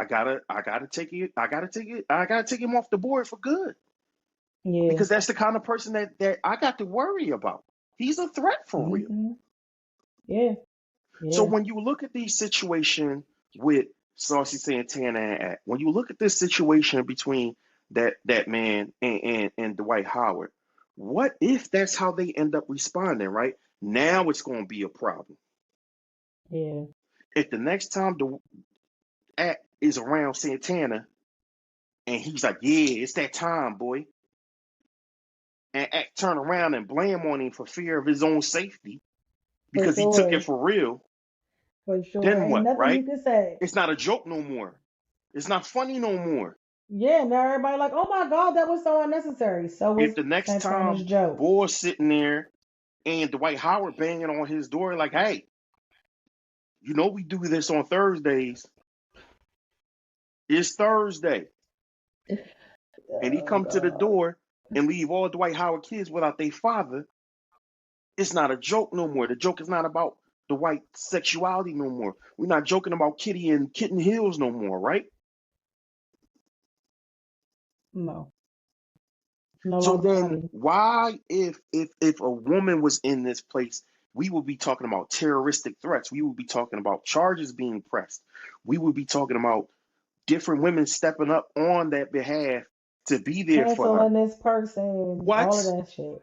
gotta take it. I gotta take him off the board for good
Yeah.
because that's the kind of person that I got to worry about. He's a threat for real.
Hmm. Yeah.
So
Yeah.
when you look at the situation with Saucy Santana and Act, when you look at this situation between that man and Dwight Howard, what if that's how they end up responding, right? Now it's going to be a problem.
Yeah.
If the next time the Act is around Santana and he's like, yeah, it's that time, boy, and Act turn around and blame on him for fear of his own safety
For
because he took it
sure.
for real,
For sure.
then
Ain't
what,
nothing
right?
you can say.
It's not a joke no more. It's not funny no more.
Yeah, now everybody like, oh my God, that was so unnecessary. So was
If the next
Santana's
time
joke.
Boy's sitting there and Dwight Howard banging on his door, like, hey, we do this on Thursdays. It's Thursday. And he
Oh
come to the
God.
door and leave all Dwight Howard kids without their father. It's not a joke no more. The joke is not about the white sexuality no more. We're not joking about Kitty and Kitten Hills no more, right?
No. No
So
longer
then
funny.
why if a woman was in this place, we would be talking about terroristic threats. We would be talking about charges being pressed. We would be talking about different women stepping up on that behalf to be there for her.
Canceling this person, all of
What?
that shit.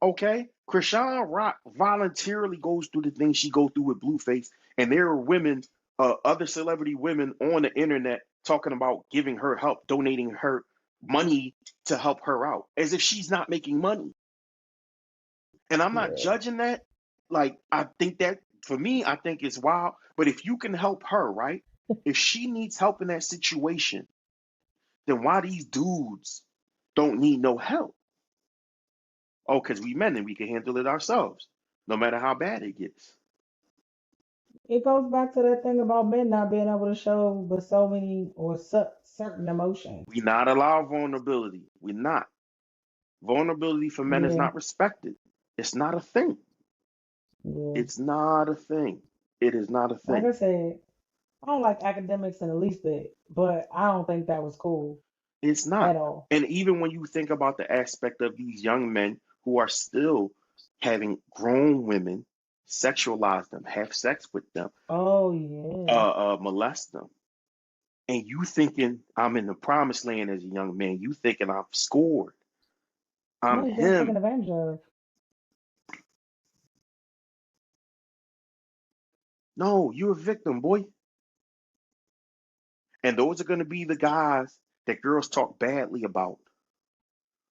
Okay. Krishan Rock voluntarily goes through the things she goes through with Blueface, and there are women, other celebrity women on the internet talking about giving her help, donating her money to help her out, as if she's not making money. And I'm not
Yeah.
judging that. Like, I think that for me, I think it's wild. But if you can help her, right? If she needs help in that situation, then why these dudes don't need no help? Oh, because we men and we can handle it ourselves, no matter how bad it gets.
It goes back to that thing about men not being able to show but so many or certain emotions.
We not allow vulnerability. We're not. Vulnerability for men is
Yeah,
not respected. It's not a thing.
yeah.
It's not a thing. It is not a
Like
thing.
I said, I don't like academics in the least bit, but I don't think that was cool
It's not.
at all.
And even when you think about the aspect of these young men who are still having grown women sexualize them, have sex with them,
Oh yeah.
molest them, and you thinking I'm in the promised land as a young man, you thinking I've scored. I'm
No, you're getting taken
him.
advantage of.
No, you're a victim, boy. And those are going to be the guys that girls talk badly about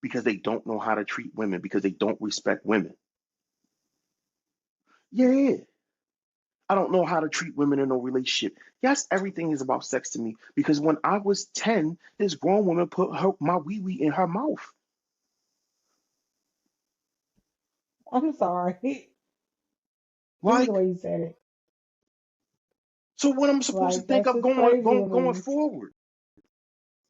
because they don't know how to treat women, because they don't respect women. Yeah, I don't know how to treat women in a relationship. Yes, everything is about sex to me because when I was 10, this grown woman put my wee wee in her mouth.
I'm sorry. Just the
Like,
way you said it.
so what am I supposed to
Like
think
that's
of
just crazy to
going
me.
forward?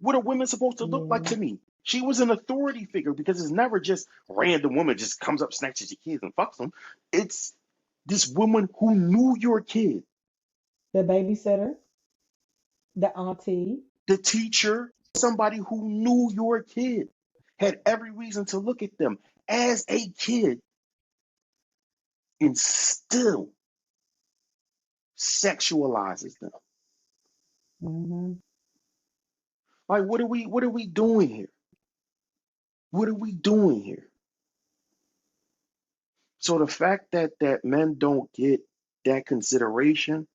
What are women supposed to look like
Yeah.
to me? She was an authority figure because it's never just random woman just comes up, snatches your kids, and fucks them. It's this woman who knew your kid,
The babysitter, the auntie.
the teacher, somebody who knew your kid, had every reason to look at them as a kid and still sexualizes them.
Hmm.
Like, what are we doing here? What are we doing here? So the fact that men don't get that consideration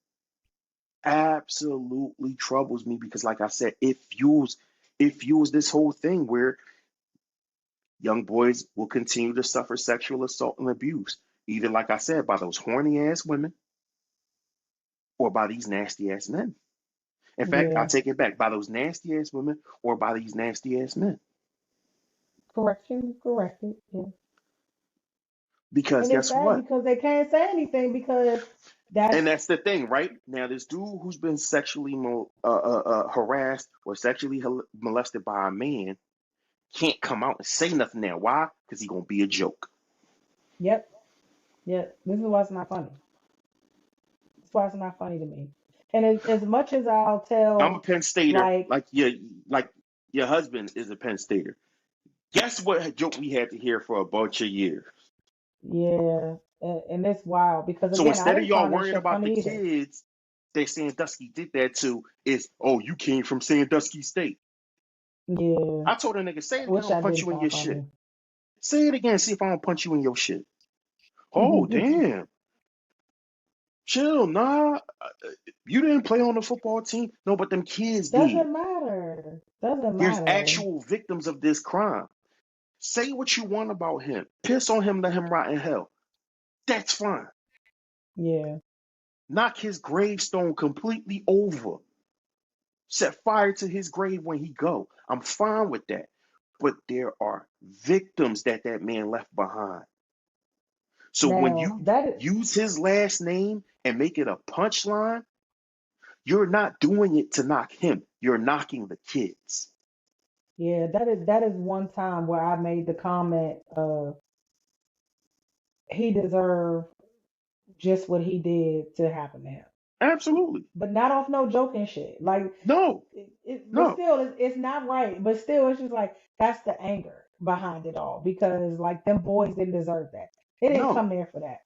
absolutely troubles me because, like I said, it fuels this whole thing where young boys will continue to suffer sexual assault and abuse, either, like I said, by those horny ass women or by these nasty ass men. In fact, I
Yeah.
take it back, by those nasty ass women or by these nasty ass men.
Correction, corrected. Yeah.
Because
And it's
guess
sad
what?
because they can't say anything because that's
And that's the thing, right? Now, this dude who's been sexually harassed or sexually molested by a man can't come out and say nothing now. Why? Because he's gonna be a joke.
yep, yep. This is why it's not funny. That's why it's not funny to me. And as much as I'll
I'm a
tell,
Penn Stater,
like,
like your husband is a Penn Stater. Guess what joke we had to hear for a bunch of years?
yeah, and it's wild because
So
again, I
instead of
didn't
y'all
find that
worrying
shit
about the
funny either.
kids that Sandusky did that to, is oh, you came from Sandusky State.
Yeah,
I told a nigga, say it
I
again,
wish
I'm gonna
I
punch
didn't
you in
find
your shit.
funny.
Say it again, see if I don't punch you in your shit. Oh damn. Chill, nah. You didn't play on the football team. No, but them kids did.
Doesn't matter. Doesn't
There's
matter.
actual victims of this crime. Say what you want about him. Piss on him, let him rot in hell. That's fine.
Yeah.
Knock his gravestone completely over. Set fire to his grave when he go. I'm fine with that. But there are victims that man left behind. So when
Now
you
that is,
use his last name and make it a punchline, you're not doing it to knock him. You're knocking the kids.
yeah, that is one time where I made the comment he deserved just what he did to happen to him.
Absolutely.
but not off no joking shit. Like
No,
but
no,
still, it's not right. But still, it's just like that's the anger behind it all because like them boys didn't deserve that. They didn't
no.
come there for that.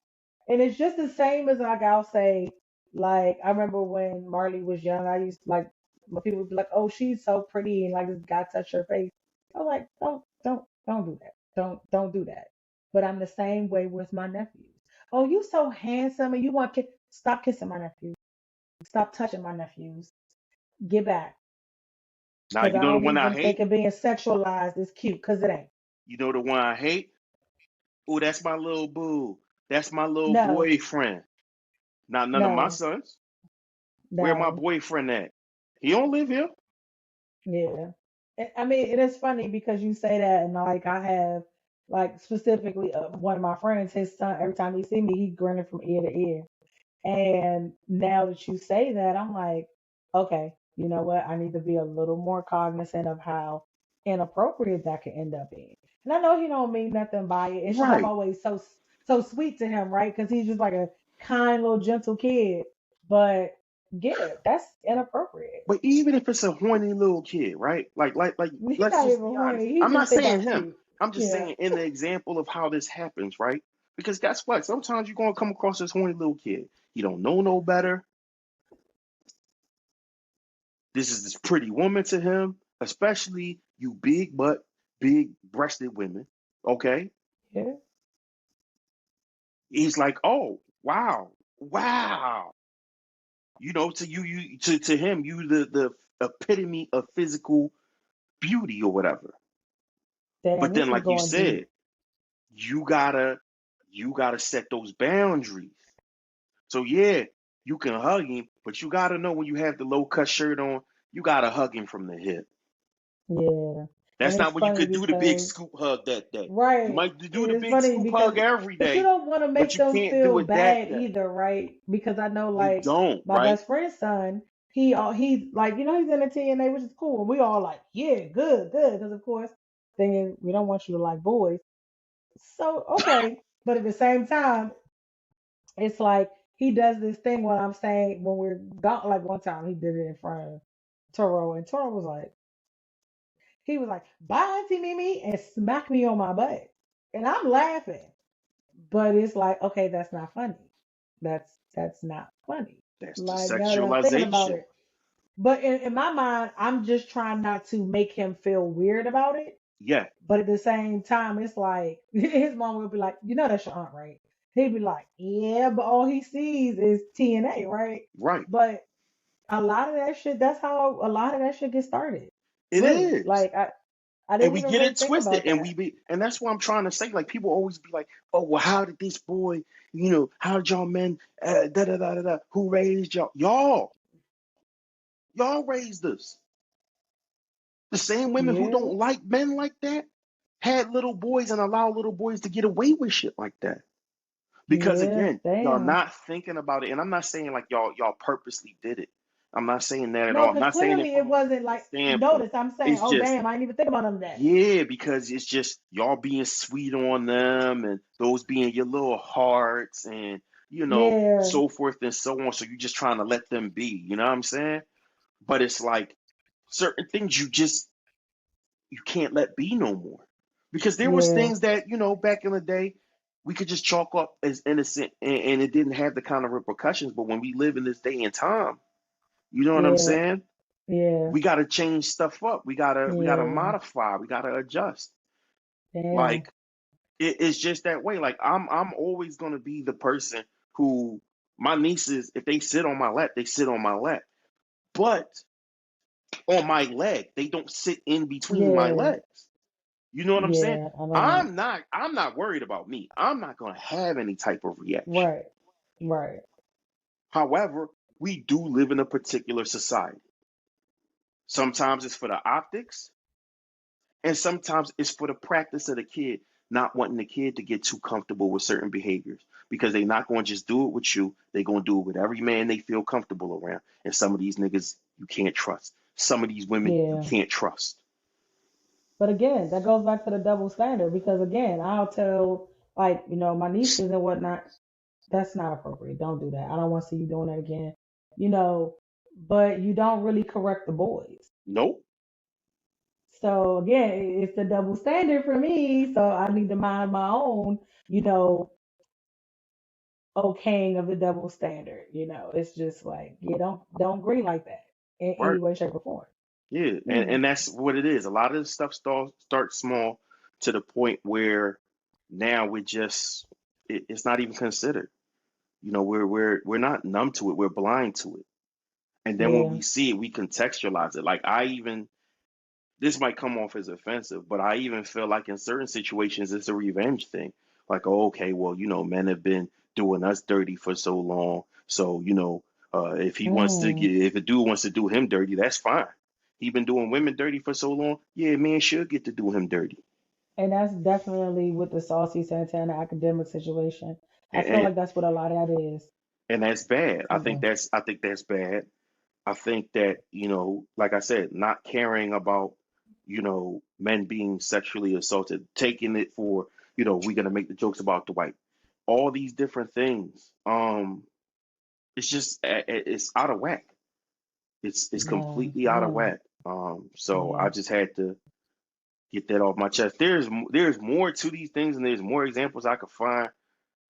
And it's just the same as like I'll say, like I remember when Marley was young, I used to like when people would be like, "Oh, she's so pretty," and like this guy touched her face. I was like, don't do that. Don't do that. But I'm the same way with my nephews. Oh, you so handsome, and you want to stop kissing my nephews. Stop touching my nephews. Get back.
Now
Because
you
I
know the
don't
one I
even think
hate.
of being sexualized is cute. Because it ain't.
You know the one I hate. Oh, that's my little boo. That's my little
No,
boyfriend. Not none of my
no,
sons. Where my
no.
boyfriend at? He don't live here.
Yeah. I mean, it is funny because you say that, and like I have, like specifically one of my friends, his son, every time he see me, he grinning from ear to ear. And now that you say that, I'm like, okay, you know what? I need to be a little more cognizant of how inappropriate that could end up being. And I know he don't mean nothing by it. It's just I'm
Right.
always so sweet to him, right? Because he's just like a kind little gentle kid. But yeah, that's inappropriate.
But even if it's a horny little kid, right? Like,
He's
let's
not
just
even
be honest.
horny. He
I'm
just
not
think
saying
I'm
him.
cute.
I'm just
Yeah.
saying in the example of how this happens, right? Because guess what? Sometimes you're gonna come across this horny little kid. You don't know no better. This is this pretty woman to him, especially you big butt, big breasted women. Okay?
Yeah.
He's like, oh, wow, wow. To to him, you the epitome of physical beauty or whatever.
Damn,
But then,
this is
like you
going deep.
said, you gotta you gotta set those boundaries. So yeah, you can hug him, but you gotta know when you have the low cut shirt on, you gotta hug him from the hip.
Yeah. And
That's
it's
not when you
funny
could do the big
because,
scoop hug that day. You
right.
might do the
It's
big
funny
scoop hug
because,
every
but you
day,
don't want to
but
make
you
them
can't do
feel
it that
bad
day.
either, right? Because I know,
You
like,
don't,
my
right?
best friend's son, he's like, he's in the TNA, which is cool. And we all like, yeah, good, good. Because, of course, thing is, we don't want you to like boys. So, okay. But at the same time, it's like he does this thing when I'm saying when we're gone. Like one time he did it in front of Toro, and Toro was like, he was like, "Bye, Auntie Mimi," and smacked me on my butt, and I'm laughing, but it's like, okay, that's not funny. That's not funny.
That's the
Like now that I'm thinking about
sexualization.
it, but in my mind, I'm just trying not to make him feel weird about it.
Yeah,
But at the same time, it's like his mom would be like, "You know that's your aunt, right?" He'd be like, "Yeah," but all he sees is TNA, right?
right.
But a lot of that shit, that's how a lot of that shit gets started.
It
Really.
is.
Like I
And
didn't
we
even
get
really
it
think
twisted
about
and
that.
we be and that's what I'm trying to say. Like people always be like, oh well, how did this boy, how did y'all men da da da da da who raised y'all raised us. The same women who
Yeah.
don't like men like that had little boys and allow little boys to get away with shit like that. Because
Yeah.
again, y'all
Damn.
not thinking about it. And I'm not saying like y'all purposely did it. I'm not saying that at
No,
all. I'm
because
not saying it
clearly it
from a
wasn't
religious
like
standpoint.
notice. I'm saying,
It's
oh
just
damn, I didn't even think about him that.
yeah, because it's just y'all being sweet on them and those being your little hearts and
Yeah.
so forth and so on. So you're just trying to let them be, you know what I'm saying? But it's like certain things you can't let be no more. Because there was
Yeah.
things that, back in the day we could just chalk up as innocent and it didn't have the kind of repercussions. But when we live in this day and time, you know what I'm
Yeah.
saying?
Yeah.
We gotta change stuff up. We gotta
Yeah.
modify. We gotta adjust.
Damn.
Like it's just that way. Like I'm always gonna be the person who my nieces, if they sit on my lap, they sit on my lap. But on my leg, they don't sit in between my
Yeah.
legs. You know what I'm saying?
Yeah. I know that.
I'm not worried about me. I'm not gonna have any type of reaction.
Right. Right.
However, we do live in a particular society. Sometimes it's for the optics, and sometimes it's for the practice of the kid, not wanting the kid to get too comfortable with certain behaviors because they're not going to just do it with you. They're going to do it with every man they feel comfortable around. And some of these niggas you can't trust. Some of these women you
Yeah.
can't trust.
But again, that goes back to the double standard because again, I'll tell like, my nieces and whatnot, that's not appropriate. Don't do that. I don't want to see you doing that again. you know, but you don't really correct the boys.
Nope.
So again, it's the double standard for me. So I need to mind my own, you know, okaying of the double standard. It's just like, yeah, don't agree like that in
Right.
any way, shape, or form.
Yeah,
Yeah.
and that's what it is. A lot of this stuff starts small to the point where now it's not even considered. We're not numb to it. We're blind to it. And then when
Yeah.
we see it, we contextualize it. Like I even this might come off as offensive, but I even feel like in certain situations it's a revenge thing. Like, oh, okay, well, men have been doing us dirty for so long, so
Mm.
if a dude wants to do him dirty, that's fine. He been doing women dirty for so long, yeah, men should get to do him dirty,
And that's definitely with the Saucy Santana academic situation. I
and
feel
and,
like that's what a lot of that is.
and that's bad. I
I'm
think
going,
that's bad. I think that, like I said, not caring about, men being sexually assaulted, taking it for, we're gonna make the jokes about the white, all these different things. It's just it's out of whack. It's
yeah,
completely out of
yeah,
whack. So
yeah.
I just had to get that off my chest. There's more to these things, and there's more examples I could find.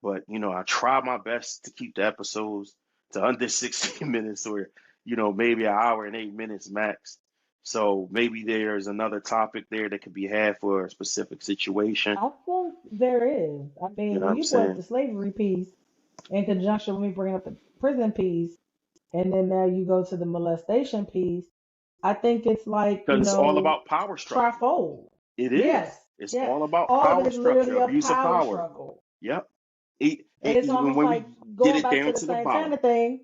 But I try my best to keep the episodes to under 60 minutes, or maybe an hour and 8 minutes max. So maybe there's another topic there that could be had for a specific situation.
I think there is. I
You
mean,
know what
when
I'm
you brought up
saying?
the slavery piece in conjunction with me bringing up the prison piece, and then now you go to the molestation piece, I think it's like,
Because it's all about power structure.
trifold.
It is.
Yes,
It's
yeah.
all about
All of it
power
is
structure,
literally a
abuse of
power
power.
struggle.
Yep.
And it's
Even
almost
when
like
we get
going
it
back to
down
the
to the bottom.
Santana thing.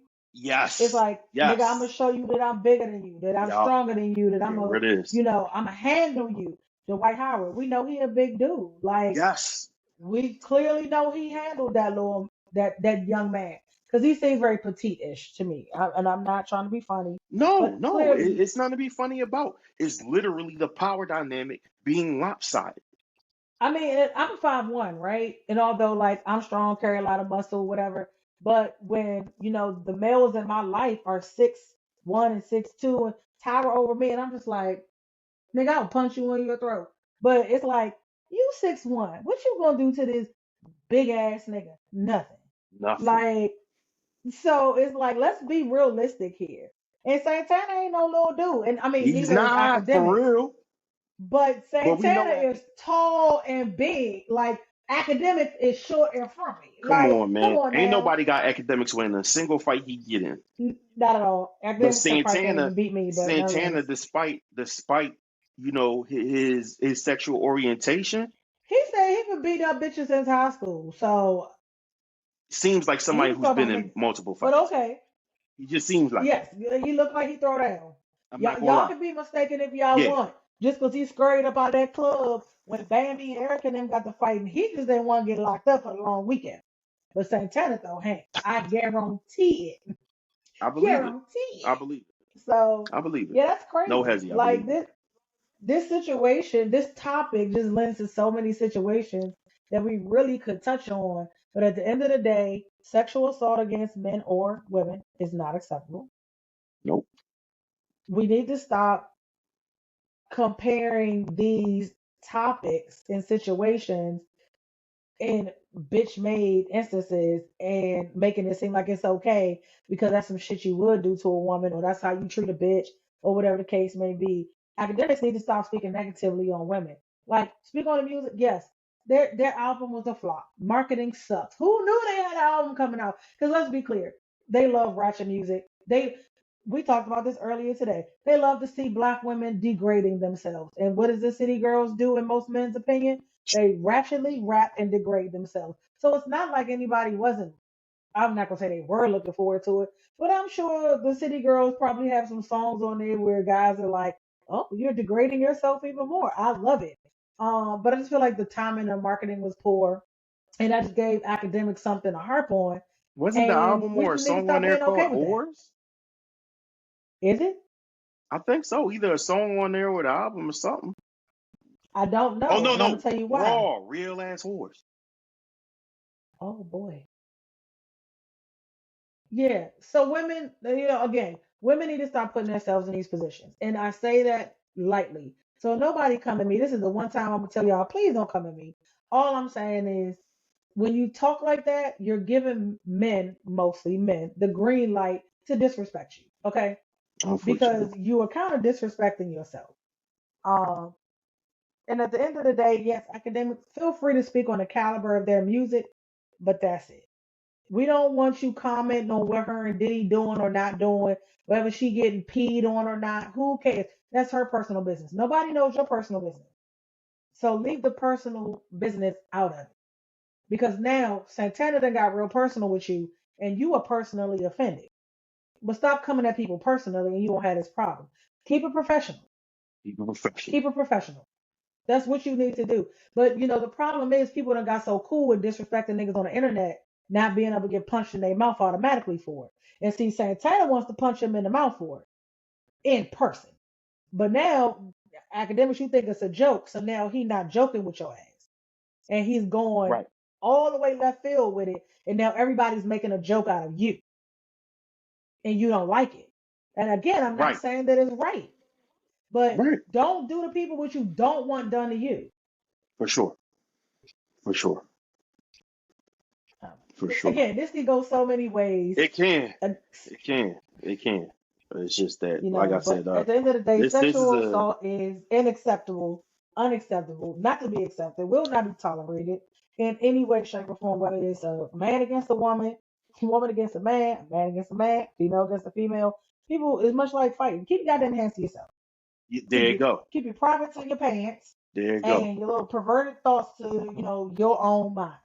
It's
Yes.
like, nigga, I'm gonna
Yes.
show you that I'm bigger than you, that I'm
Yup.
stronger than you, that
There it is.
I'm gonna handle you. The White Howard, we know he a big dude. Like,
Yes.
we clearly know he handled that young man because he seems very petite-ish to me. And I'm not trying to be funny,
No,
but
no,
clearly,
it's nothing to be funny about. It's literally the power dynamic being lopsided.
I mean, I'm a 5'1", right? And although like I'm strong, carry a lot of muscle, whatever, but when the males in my life are 6'1" and 6'2" and tower over me, and I'm just like, nigga, I'll punch you in your throat. But it's like, you 6'1", what you gonna do to this big ass nigga? Nothing.
Nothing.
Like, so it's like, let's be realistic here. And Santana ain't no little dude. And I mean,
He's
neither is
not for
academics.
real.
But
But we
Santana
know
is tall and big. Like, academics is short and frumpy.
come
Like,
on,
come
man.
on
Ain't
now.
nobody got academics winning a single fight he get in.
Not at all.
But
Academics probably can't
Santana,
even beat me, but
Santana,
nonetheless.
despite his sexual orientation,
He said he could beat up bitches since high school. So
seems like
he
somebody
was
who's
talking
been
about
in
niggas.
multiple
But
fights.
okay.
He just seems like it.
Yes, he looked like he throw down.
I'm not gonna
Y'all
lie.
can be mistaken if y'all
Yeah,
want. Just because he scurried up out of that club when Bambi and Eric and them got to fighting, he just didn't want to get locked up for the long weekend. But Santana though, hey, I guarantee it.
I believe it.
Guarantee
I
it.
believe it.
So
I believe it.
yeah, that's
No
crazy.
hezzy, I
Like,
believe it.
this situation, this topic just lends to so many situations that we really could touch on. But at the end of the day, sexual assault against men or women is not acceptable.
Nope.
We need to stop comparing these topics and situations in bitch made instances and making it seem like it's okay because that's some shit you would do to a woman or that's how you treat a bitch or whatever the case may be. Academics need to stop speaking negatively on women. Like, speak on the music, yes. Their album was a flop. Marketing sucks. Who knew they had an album coming out? Because let's be clear, they love ratchet music. We talked about this earlier today. They love to see black women degrading themselves. And what does the city girls do in most men's opinion? They ratchetly rap and degrade themselves. So it's not like anybody wasn't. I'm not gonna say they were looking forward to it, but I'm sure the city girls probably have some songs on there where guys are like, "Oh, you're degrading yourself even more." I love it. But I just feel like the timing and marketing was poor, and that just gave academics something to harp on.
Wasn't the
And
album
we
or a
just need to
song on
stop
there
being okay
called
with that.
Whores?
Is it?
I think so. Either a song on there with an album or something.
I don't
Oh
know,
no,
and I'm gonna
no.
tell you why.
Raw, real ass whores.
Oh boy. Yeah. So women, again, women need to stop putting themselves in these positions. And I say that lightly. So nobody come at me. This is the one time I'm gonna tell y'all, please don't come at me. All I'm saying is when you talk like that, you're giving men, mostly men, the green light to disrespect you. Okay?
Unfortunately.
Because you are kind of disrespecting yourself. Um, and at the end of the day, yes, academics feel free to speak on the caliber of their music, but that's it. We don't want you commenting on what her and Diddy doing or not doing, whether she getting peed on or not. Who cares? That's her personal business. Nobody knows your personal business. So leave the personal business out of it. Because now Santana done got real personal with you and you are personally offended. But stop coming at people personally and you won't have this problem. Keep it professional.
Keep it professional.
Keep it professional. That's what you need to do. But the problem is people done got so cool with disrespecting niggas on the internet, not being able to get punched in their mouth automatically for it. And see, Santana wants to punch him in the mouth for it in person. But now, academics, you think it's a joke. So now he not joking with your ass. And he's going
Right.
all the way left field with it. And now everybody's making a joke out of you. And you don't like it. And again, I'm not
Right.
saying that it's right. But
Right.
don't do to people what you don't want done to you.
For sure. For sure.
Um,
For sure.
Again, this can go so many ways.
It can.
Uh,
It can. It can. But it's just that, like I
but
said,
at the end of the day,
this is
sexual
a
assault is unacceptable, unacceptable, not to be accepted, will not be tolerated in any way, shape, or form, whether it's a man against a woman against a man against a man, female against a female. People is much like fighting. Keep your goddamn hands to yourself.
there you go.
Keep your privates in your pants
There you go.
and your little perverted thoughts to, your own mind.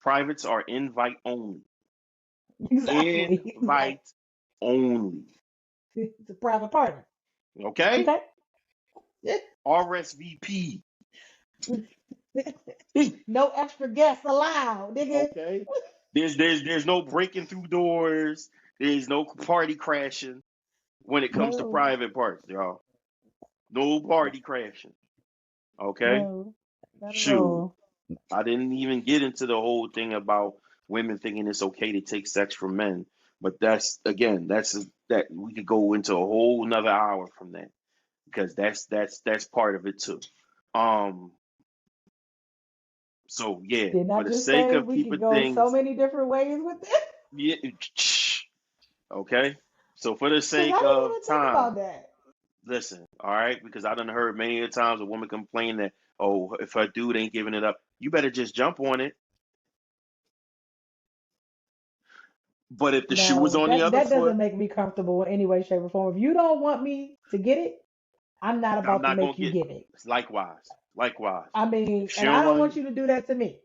Privates are invite only.
Exactly. Like
Invite only.
it's a private party.
Okay?
Okay?
RSVP.
No extra guests allowed, nigga.
Okay? There's no breaking through doors. There's no party crashing when it comes to
No,
private parts, y'all. No party crashing. Okay?
no, not at
Shoot.
all.
I didn't even get into the whole thing about women thinking it's okay to take sex from men. But that's again, that we could go into a whole another hour from that because that's part of it too. Um, so yeah,
Didn't I
for the
just
sake
say
of
we could
keeping
go so
things,
many different ways with this?
yeah, okay. So for the
Because
sake
I didn't
of
even think
time,
about that.
listen, all right, because I done heard many a times a woman complain that, oh, if her dude ain't giving it up, you better just jump on it. But if the shoe was
No,
on the
that
other
that
foot,
doesn't make me comfortable in any way, shape, or form. If you don't want me to get it, I'm not
I'm
about to
not gonna
make you
get
get it.
likewise, likewise.
I
If
mean,
she
and
don't
I don't
want,
want you to do that to me.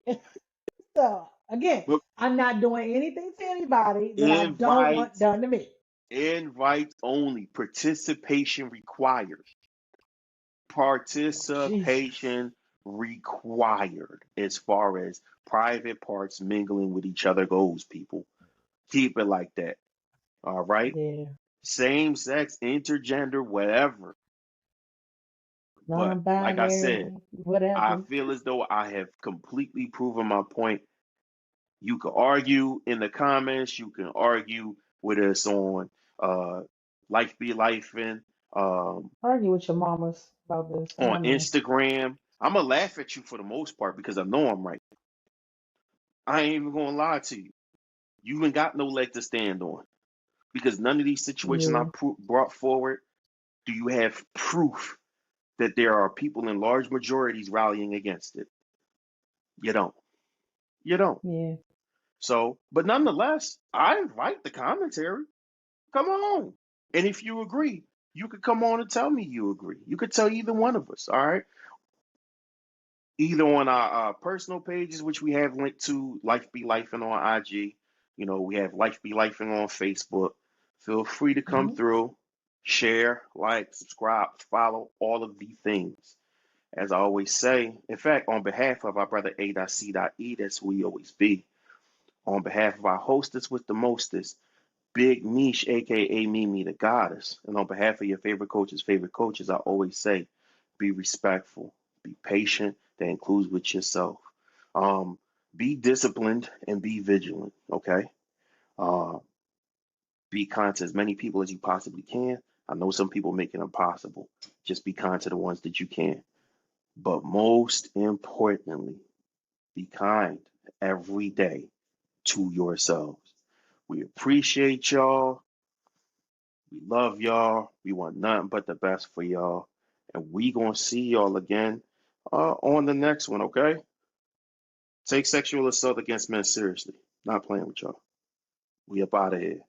So again,
look,
I'm not doing anything to anybody that I don't
invite,
want done to me.
invite only. Participation required.
Jesus.
Participation required as far as private parts mingling with each other goes, people. Keep it like that. All right?
Yeah.
Same sex, intergender, whatever. But like I said,
Non-binary,
I
whatever.
feel as though I have completely proven my point. You can argue in the comments. You can argue with us on uh, Life Be Life
Argue with your mamas about this. I
on
don't know.
Instagram. I'm gonna laugh at you for the most part because I know I'm right. I ain't even gonna lie to you. You ain't got no leg to stand on because none of these situations I
Yeah.
brought forward do you have proof that there are people in large majorities rallying against it. You don't. You don't.
Yeah.
So, but nonetheless, I invite the commentary. Come on. And if you agree, you could come on and tell me you agree. You could tell either one of us, all right? Either on our personal pages, which we have linked to Life Be Life and on IG. You know, we have Life Be Life and on Facebook. Feel free to come
Hmm.
through, share, like, subscribe, follow, all of the things. As I always say, in fact, on behalf of our brother A.C.E, that's who we always be. On behalf of our hostess with the mostest, Big Niche, aka Mimi the Goddess. And on behalf of your favorite coaches, I always say be respectful, be patient, that includes with yourself. Um, be disciplined and be vigilant, okay? Uh, Be kind to as many people as you possibly can. I know some people make it impossible. Just be kind to the ones that you can. But most importantly, be kind every day to yourselves. We appreciate y'all. We love y'all. We want nothing but the best for y'all. And we gonna see y'all again on the next one, okay? Take sexual assault against men seriously. Not playing with y'all. We up out of here.